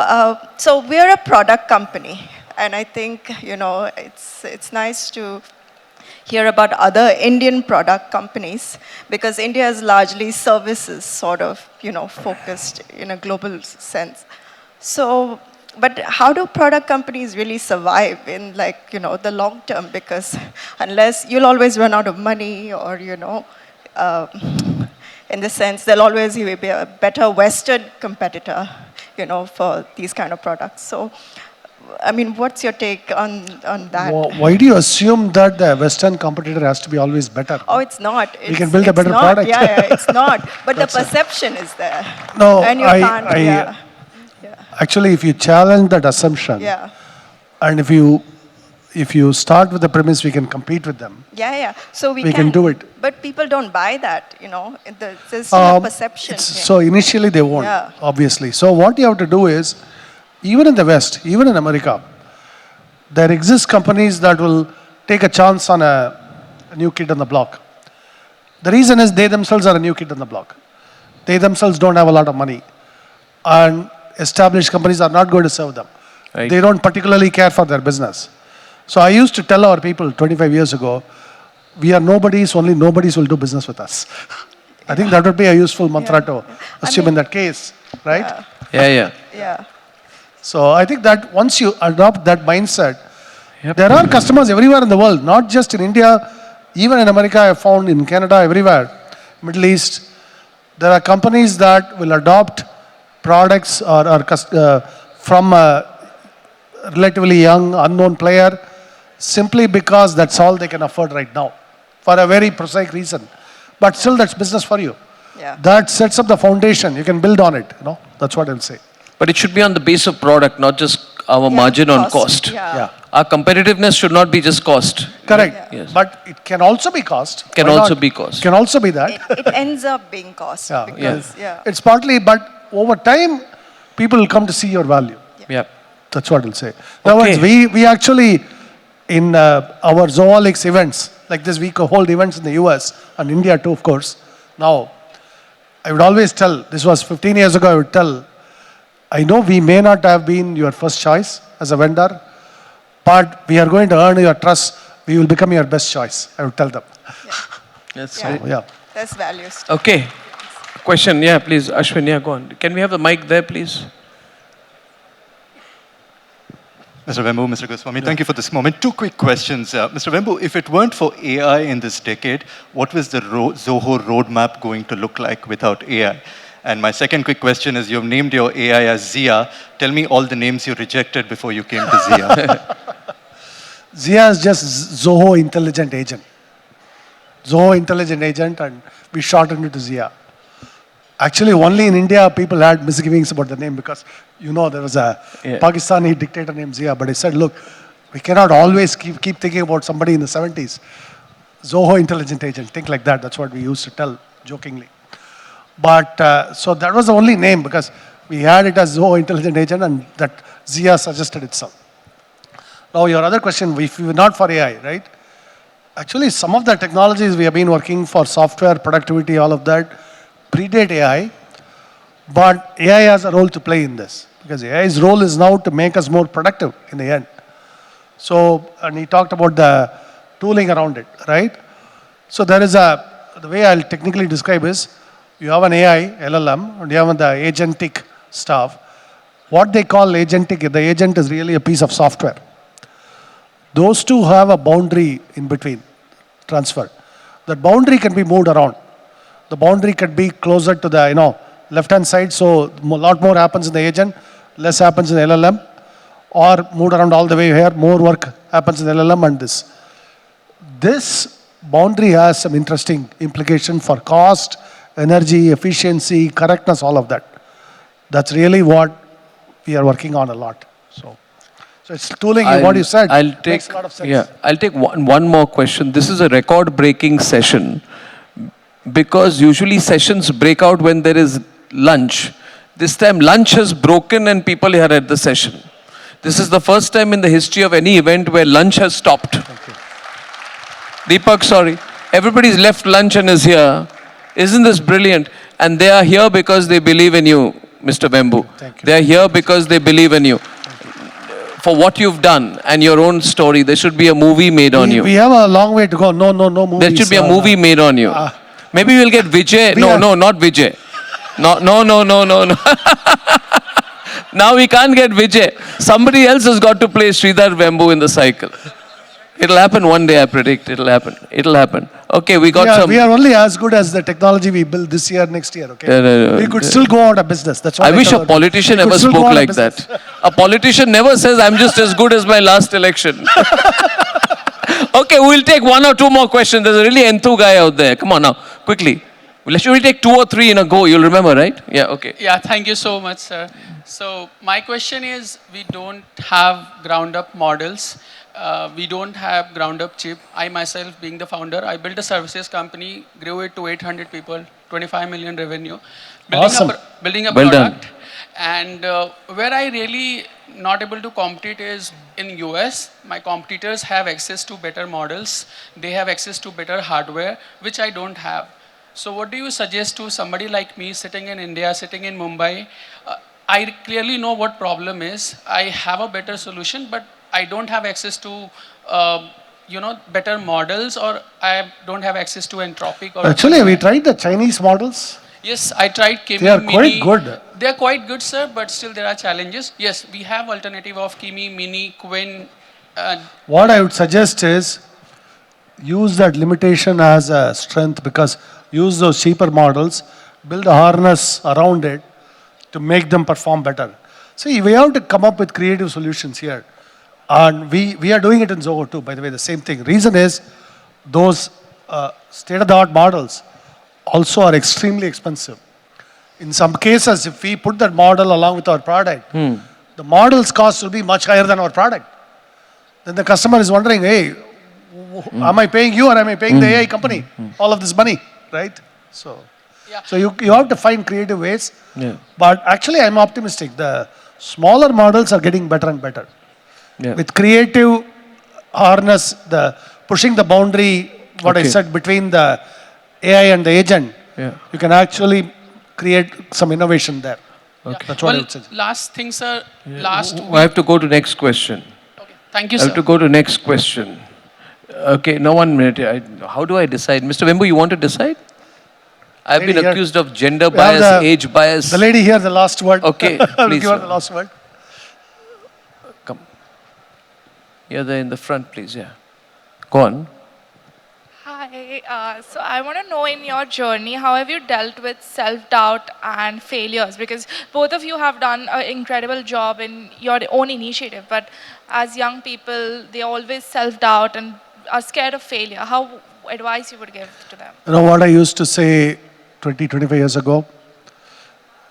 we're a product company, and I think, it's nice to hear about other Indian product companies, because India is largely services sort of, focused in a global sense. So, but how do product companies really survive in the long term? Because unless you'll always run out of money, or, in the sense there'll always be a better Western competitor, for these kind of products. So, I mean, what's your take on that? Why do you assume that the Western competitor has to be always better? Oh, it's not. We can build a better product. Yeah, it's not. But the perception is there. No, and you can't. Actually, if you challenge that assumption, and if you start with the premise we can compete with them, so we can do it. But people don't buy that, there's still a perception. So initially they won't, obviously. So what you have to do is, even in the West, even in America, there exist companies that will take a chance on a new kid on the block. The reason is they themselves are a new kid on the block. They themselves don't have a lot of money. And established companies are not going to serve them. Right. They don't particularly care for their business. So I used to tell our people 25 years ago, we are nobodies, only nobodies will do business with us. I think that would be a useful mantra to assume in that case, right? Yeah. So I think that once you adopt that mindset, there are customers everywhere in the world, not just in India, even in America, I found in Canada, everywhere, Middle East. There are companies that will adopt products from a relatively young, unknown player, simply because that's all they can afford right now, for a very prosaic reason. But still, that's business for you. That sets up the foundation. You can build on it. That's what I'll say. But it should be on the base of product, not just our margin on cost. Our competitiveness should not be just cost. Correct. Yes. But it can also be cost. Can also be cost. Can also be that. It ends up being cost. Because, It's partly, but over time, people will come to see your value. That's what I'll say. Now, we actually, in our Zoholics events, like this week, hold events in the US and India too, of course. Now, I would always tell, this was 15 years ago, I would tell, I know we may not have been your first choice as a vendor, but we are going to earn your trust. We will become your best choice, I would tell them. That's That's values. Okay. Question, please. Ashwin, go on. Can we have the mic there, please? Mr. Vembu, Mr. Goswami, thank you for this moment. 2 quick questions. Mr. Vembu, if it weren't for AI in this decade, what was the Zoho roadmap going to look like without AI? And my second quick question is, you've named your AI as Zia. Tell me all the names you rejected before you came to Zia. Zia is just Zoho Intelligent Agent. Zoho Intelligent Agent, and we shortened it to Zia. Actually, only in India, people had misgivings about the name because, there was a Pakistani dictator named Zia. But I said, look, we cannot always keep thinking about somebody in the 70s. Zoho Intelligent Agent, think like that. That's what we used to tell jokingly. But, so that was the only name because we had it as Zoho Intelligent Agent and that Zia suggested itself. Now, your other question, if we were not for AI, right? Actually, some of the technologies we have been working for software, productivity, all of that, predate AI, but AI has a role to play in this because AI's role is now to make us more productive in the end. So, and he talked about the tooling around it, right? So there is the way I'll technically describe is, you have an AI, LLM, and you have the agentic stuff. What they call agentic, the agent is really a piece of software. Those two have a boundary in between, transfer. that boundary can be moved around. The boundary can be closer to the left-hand side, so a lot more happens in the agent, less happens in the LLM, or moved around all the way here, more work happens in the LLM and this. This boundary has some interesting implication for cost, energy, efficiency, correctness, all of that. That's really what we are working on a lot. So it's tooling. What you said makes a lot of sense. Yeah, I'll take one more question. This is a record-breaking session because usually sessions break out when there is lunch. This time lunch has broken and people are at the session. This is the first time in the history of any event where lunch has stopped. Deepak, sorry. Everybody's left lunch and is here. Isn't this brilliant? And they are here because they believe in you, Mr. Vembu. They are here because they believe in you. For what you've done and your own story, there should be a movie made on you. We have a long way to go. No movies. There should be a movie made on you. Maybe we'll get Vijay. No, not Vijay. No. Now we can't get Vijay. Somebody else has got to play Sridhar Vembu in the cycle. It'll happen one day, I predict. It'll happen. Okay, we got some. We are only as good as the technology we build this year, next year, okay? We could still go out of business. That's what I wish a politician ever spoke like that. A politician never says, I'm just as good as my last election. Okay, we'll take one or two more questions. There's a really enthu guy out there. Come on now, quickly. We'll take 2 or 3 in a go. You'll remember, right? Yeah, okay. Yeah, thank you so much, sir. So my question is, we don't have ground-up models. We don't have ground-up chip. I myself, being the founder, I built a services company, grew it to 800 people, 25 million revenue. Building a product. And where I really not able to compete is in US. My competitors have access to better models. They have access to better hardware, which I don't have. So what do you suggest to somebody like me sitting in India, sitting in Mumbai? I clearly know what problem is. I have a better solution, but I don't have access to, better models, or I don't have access to Anthropic. Or actually, have you tried the Chinese models? Yes, I tried Kimi. They are quite good. They are quite good, sir, but still there are challenges. Yes, we have alternative of Kimi, Mini, Quinn. What I would suggest is use that limitation as a strength, because use those cheaper models, build a harness around it to make them perform better. See, we have to come up with creative solutions here. And we are doing it in Zoho too, by the way, the same thing. Reason is, those state-of-the-art models also are extremely expensive. In some cases, if we put that model along with our product, the model's cost will be much higher than our product. Then the customer is wondering, hey, am I paying you or am I paying the AI company all of this money, right? So you have to find creative ways. Yeah. But actually, I'm optimistic. The smaller models are getting better and better. Yeah. With creative harness, pushing the boundary, what I said, between the AI and the agent, you can actually create some innovation there. Okay. That's what I would say. Last thing, sir. I have to go to next question. Okay. Thank you, I sir. have to go to next question. Okay, now 1 minute. How do I decide? Mr. Vembu, you want to decide? I've been accused of gender bias, age bias. The lady here, the last word. Okay, I'll please. give her the last word. Come. You're there in the front, please. Yeah. Go on. Hi, so I want to know, in your journey, how have you dealt with self-doubt and failures? Because both of you have done an incredible job in your own initiative, but as young people, they always self-doubt and are scared of failure. How advice you would give to them? You know what I used to say 20, 25 years ago?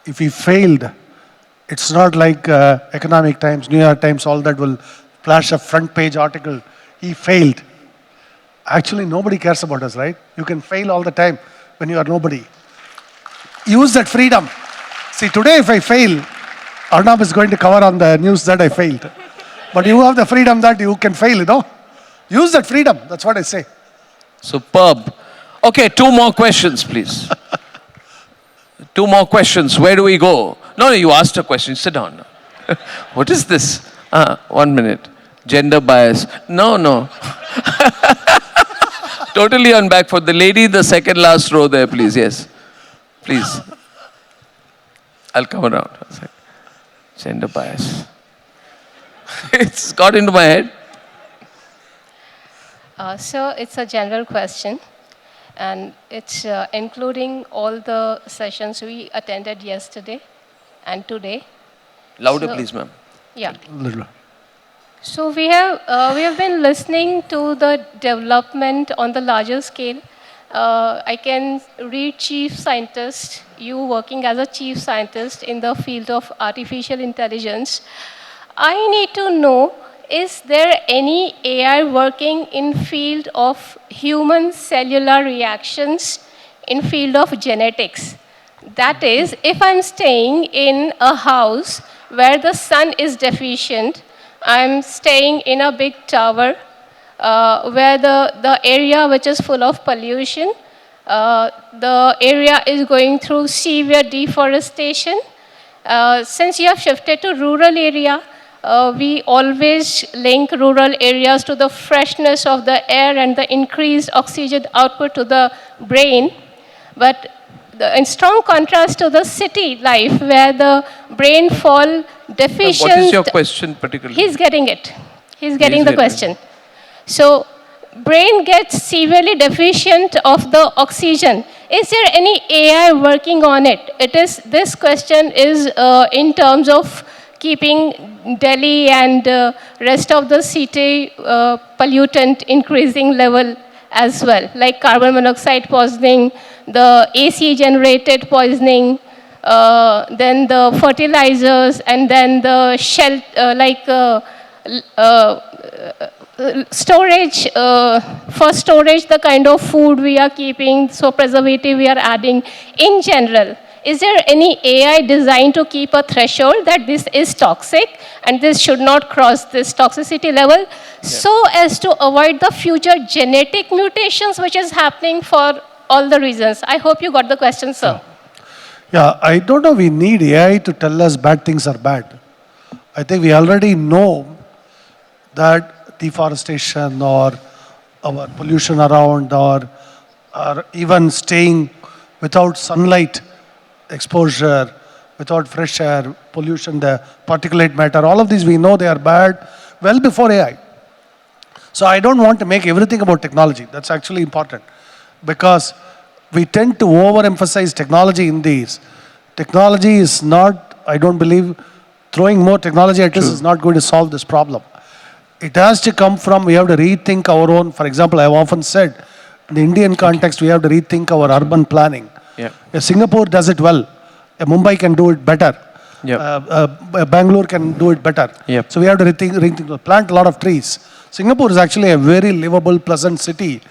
If he failed, it's not like Economic Times, New York Times, all that will flash a front page article. He failed. Actually, nobody cares about us, right? You can fail all the time when you are nobody. Use that freedom. See, today if I fail, Arnab is going to cover on the news that I failed. But you have the freedom that you can fail, you know? Use that freedom. That's what I say. Superb. Okay, 2 more questions, please. 2 more questions. Where do we go? No, you asked a question. Sit down. What is this? 1 minute. Gender bias. No. Totally on back for the lady, the second last row there, please. Yes. Please. I'll come around. Gender bias. It's got into my head. So it's a general question. and it's including all the sessions we attended yesterday and today. Louder, So- please, ma'am. Yeah. Little. So we have been listening to the development on the larger scale. I can read chief scientist, you working as a chief scientist in the field of artificial intelligence. I need to know, is there any AI working in field of human cellular reactions, in field of genetics? That is, if I'm staying in a house where the sun is deficient, I'm staying in a big tower where the area which is full of pollution, the area is going through severe deforestation. Since you have shifted to rural area, we always link rural areas to the freshness of the air and the increased oxygen output to the brain. But in strong contrast to the city life, where the brain fall deficient. What is your question particularly? He's getting it. He's getting the getting it. question. So, brain gets severely deficient of the oxygen. Is there any AI working on it? This question is in terms of keeping Delhi and rest of the city pollutant increasing level as well, like carbon monoxide poisoning, the AC generated poisoning, then the fertilizers, and then the shell, storage, for storage, the kind of food we are keeping, so preservative we are adding in general. Is there any AI designed to keep a threshold that this is toxic and this should not cross this toxicity level, so as to avoid the future genetic mutations which is happening for all the reasons? I hope you got the question, sir. Yeah, I don't know we need AI to tell us bad things are bad. I think we already know that deforestation or our pollution around or even staying without sunlight exposure, without fresh air, pollution, the particulate matter, all of these we know they are bad well before AI. So I don't want to make everything about technology. That's actually important because we tend to overemphasize technology in these. Technology is not, I don't believe, throwing more technology at us is not going to solve this problem. It has to come from, we have to rethink our own, for example, I have often said, in the Indian context, we have to rethink our urban planning. Yeah. Singapore does it well. Mumbai can do it better. Bangalore can do it better. Yep. So we have to rethink, plant a lot of trees. Singapore is actually a very livable, pleasant city,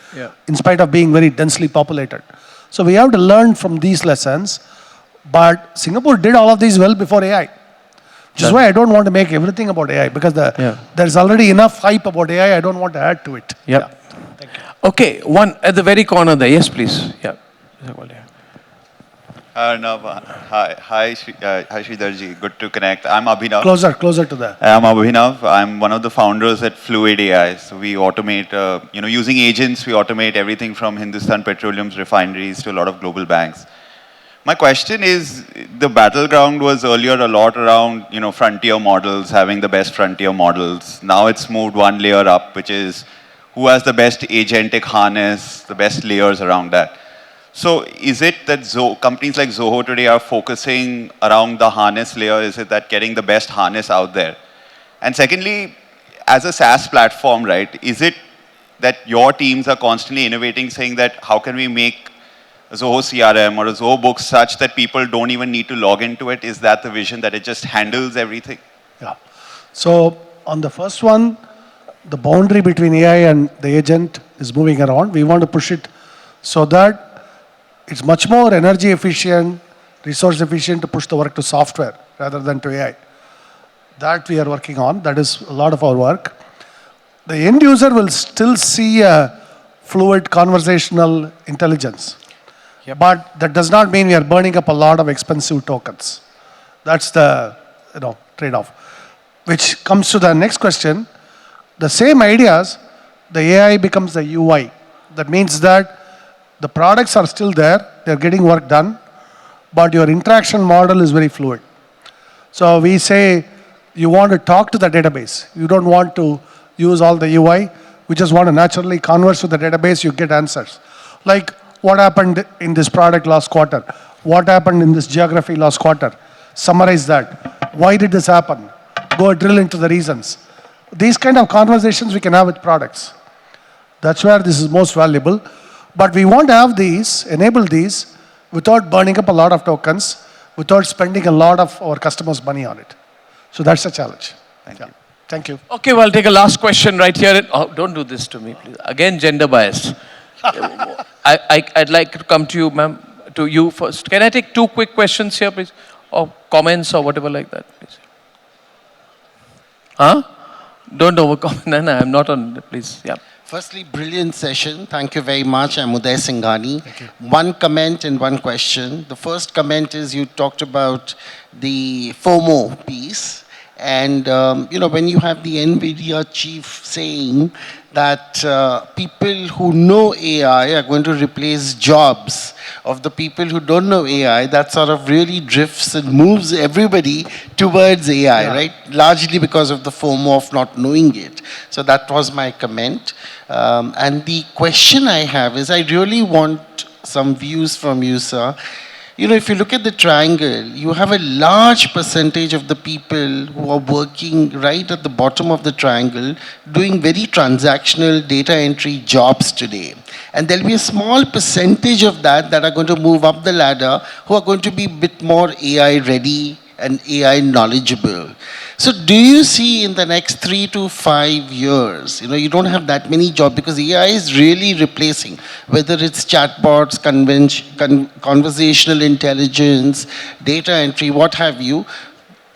in spite of being very densely populated. So we have to learn from these lessons. But Singapore did all of these well before AI. Which is why I don't want to make everything about AI because there's already enough hype about AI. I don't want to add to it. Yep. Okay, one at the very corner there. Yes, please. Yeah. Arnab, hi Sridharji, good to connect. I'm Abhinav. Closer to that. I'm Abhinav. I'm one of the founders at Fluid AI. So we automate, using agents, we automate everything from Hindustan Petroleum's refineries to a lot of global banks. My question is, the battleground was earlier a lot around, frontier models, having the best frontier models. Now it's moved one layer up, which is who has the best agentic harness, the best layers around that. So is it that companies like Zoho today are focusing around the harness layer? Is it that getting the best harness out there? And secondly, as a SaaS platform, right, is it that your teams are constantly innovating, saying that how can we make a Zoho CRM or a Zoho book such that people don't even need to log into it? Is that the vision, that it just handles everything? Yeah. So on the first one, the boundary between AI and the agent is moving around. We want to push it so that it's much more energy efficient, resource efficient to push the work to software rather than to AI. That we are working on. That is a lot of our work. The end user will still see a fluid conversational intelligence. But that does not mean we are burning up a lot of expensive tokens. That's the trade-off. Which comes to the next question. The same ideas, the AI becomes the UI. That means that the products are still there, they're getting work done, but your interaction model is very fluid. So we say you want to talk to the database. You don't want to use all the UI. We just want to naturally converse with the database, you get answers. Like what happened in this product last quarter, what happened in this geography last quarter, summarize that. Why did this happen? Go drill into the reasons. These kind of conversations we can have with products. That's where this is most valuable. But we want to have these, enable these, without burning up a lot of tokens, without spending a lot of our customers' money on it. So that's a challenge. Thank you. Thank you. Okay, well, I'll take a last question right here. Oh, don't do this to me, please. Again, gender bias. I'd like to come to you, ma'am, to you first. Can I take 2 quick questions here, please? Or comments or whatever like that, please. Huh? Don't overcome. No, I'm not on, please. Yeah. Firstly, brilliant session. Thank you very much. I'm Uday Singhani. One comment and one question. The first comment is you talked about the FOMO piece. And, when you have the NVIDIA chief saying that people who know AI are going to replace jobs of the people who don't know AI, that sort of really drifts and moves everybody towards AI, right? Largely because of the FOMO of not knowing it. So that was my comment. And the question I have is I really want some views from you, sir. If you look at the triangle, you have a large percentage of the people who are working right at the bottom of the triangle doing very transactional data entry jobs today. And there'll be a small percentage of that are going to move up the ladder who are going to be a bit more AI ready and AI knowledgeable. So do you see in the next 3 to 5 years, you don't have that many jobs because AI is really replacing, whether it's chatbots, conversational intelligence, data entry, what have you,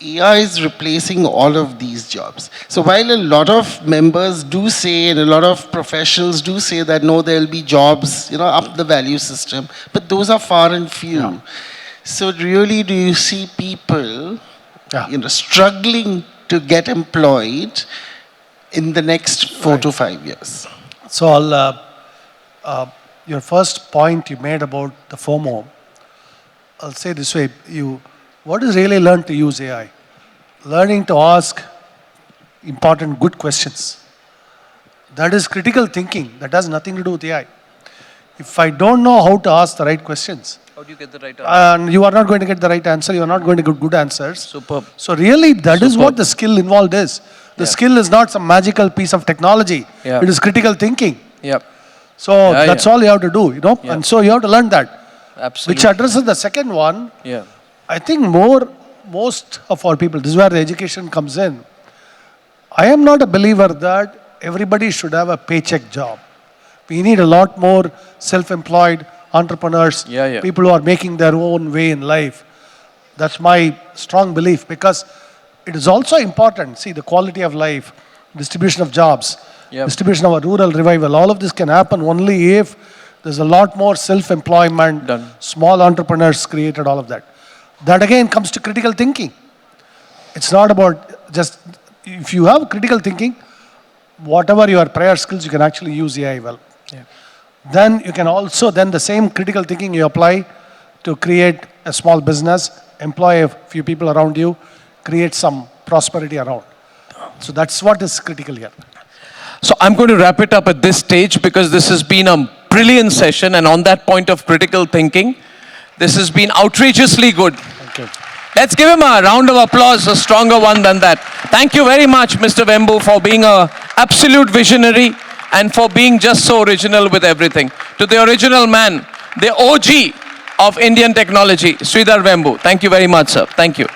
AI is replacing all of these jobs. So while a lot of members do say and a lot of professionals do say that no, there'll be jobs, up the value system, but those are far and few. Yeah. So really, do you see people, struggling to get employed in the next 4 to 5 years? So your first point you made about the FOMO, I'll say this way, what is really learn to use AI? Learning to ask important, good questions. That is critical thinking. That has nothing to do with AI. If I don't know how to ask the right questions, how do you get the right answer? And you are not going to get the right answer, you are not going to get good answers. Superb. So really, that is what the skill involved is. The skill is not some magical piece of technology. Yeah. It is critical thinking. Yep. So that's all you have to do, Yep. And so you have to learn that. Absolutely. Which addresses the second one. Yeah. I think most of our people, this is where the education comes in. I am not a believer that everybody should have a paycheck job. We need a lot more self-employed entrepreneurs, people who are making their own way in life. That's my strong belief because it is also important. See, the quality of life, distribution of jobs, distribution of a rural revival, all of this can happen only if there's a lot more self-employment, small entrepreneurs created, all of that. That again comes to critical thinking. It's not about just, if you have critical thinking, whatever your prior skills, you can actually use AI well. Yeah. Then you can also, the same critical thinking you apply to create a small business, employ a few people around you, create some prosperity around. So that's what is critical here. So I'm going to wrap it up at this stage because this has been a brilliant session, and on that point of critical thinking, this has been outrageously good. Thank you. Let's give him a round of applause, a stronger one than that. Thank you very much, Mr. Vembu, for being an absolute visionary and for being just so original with everything. To the original man, the OG of Indian technology, Sridhar Vembu. Thank you very much, sir. Thank you.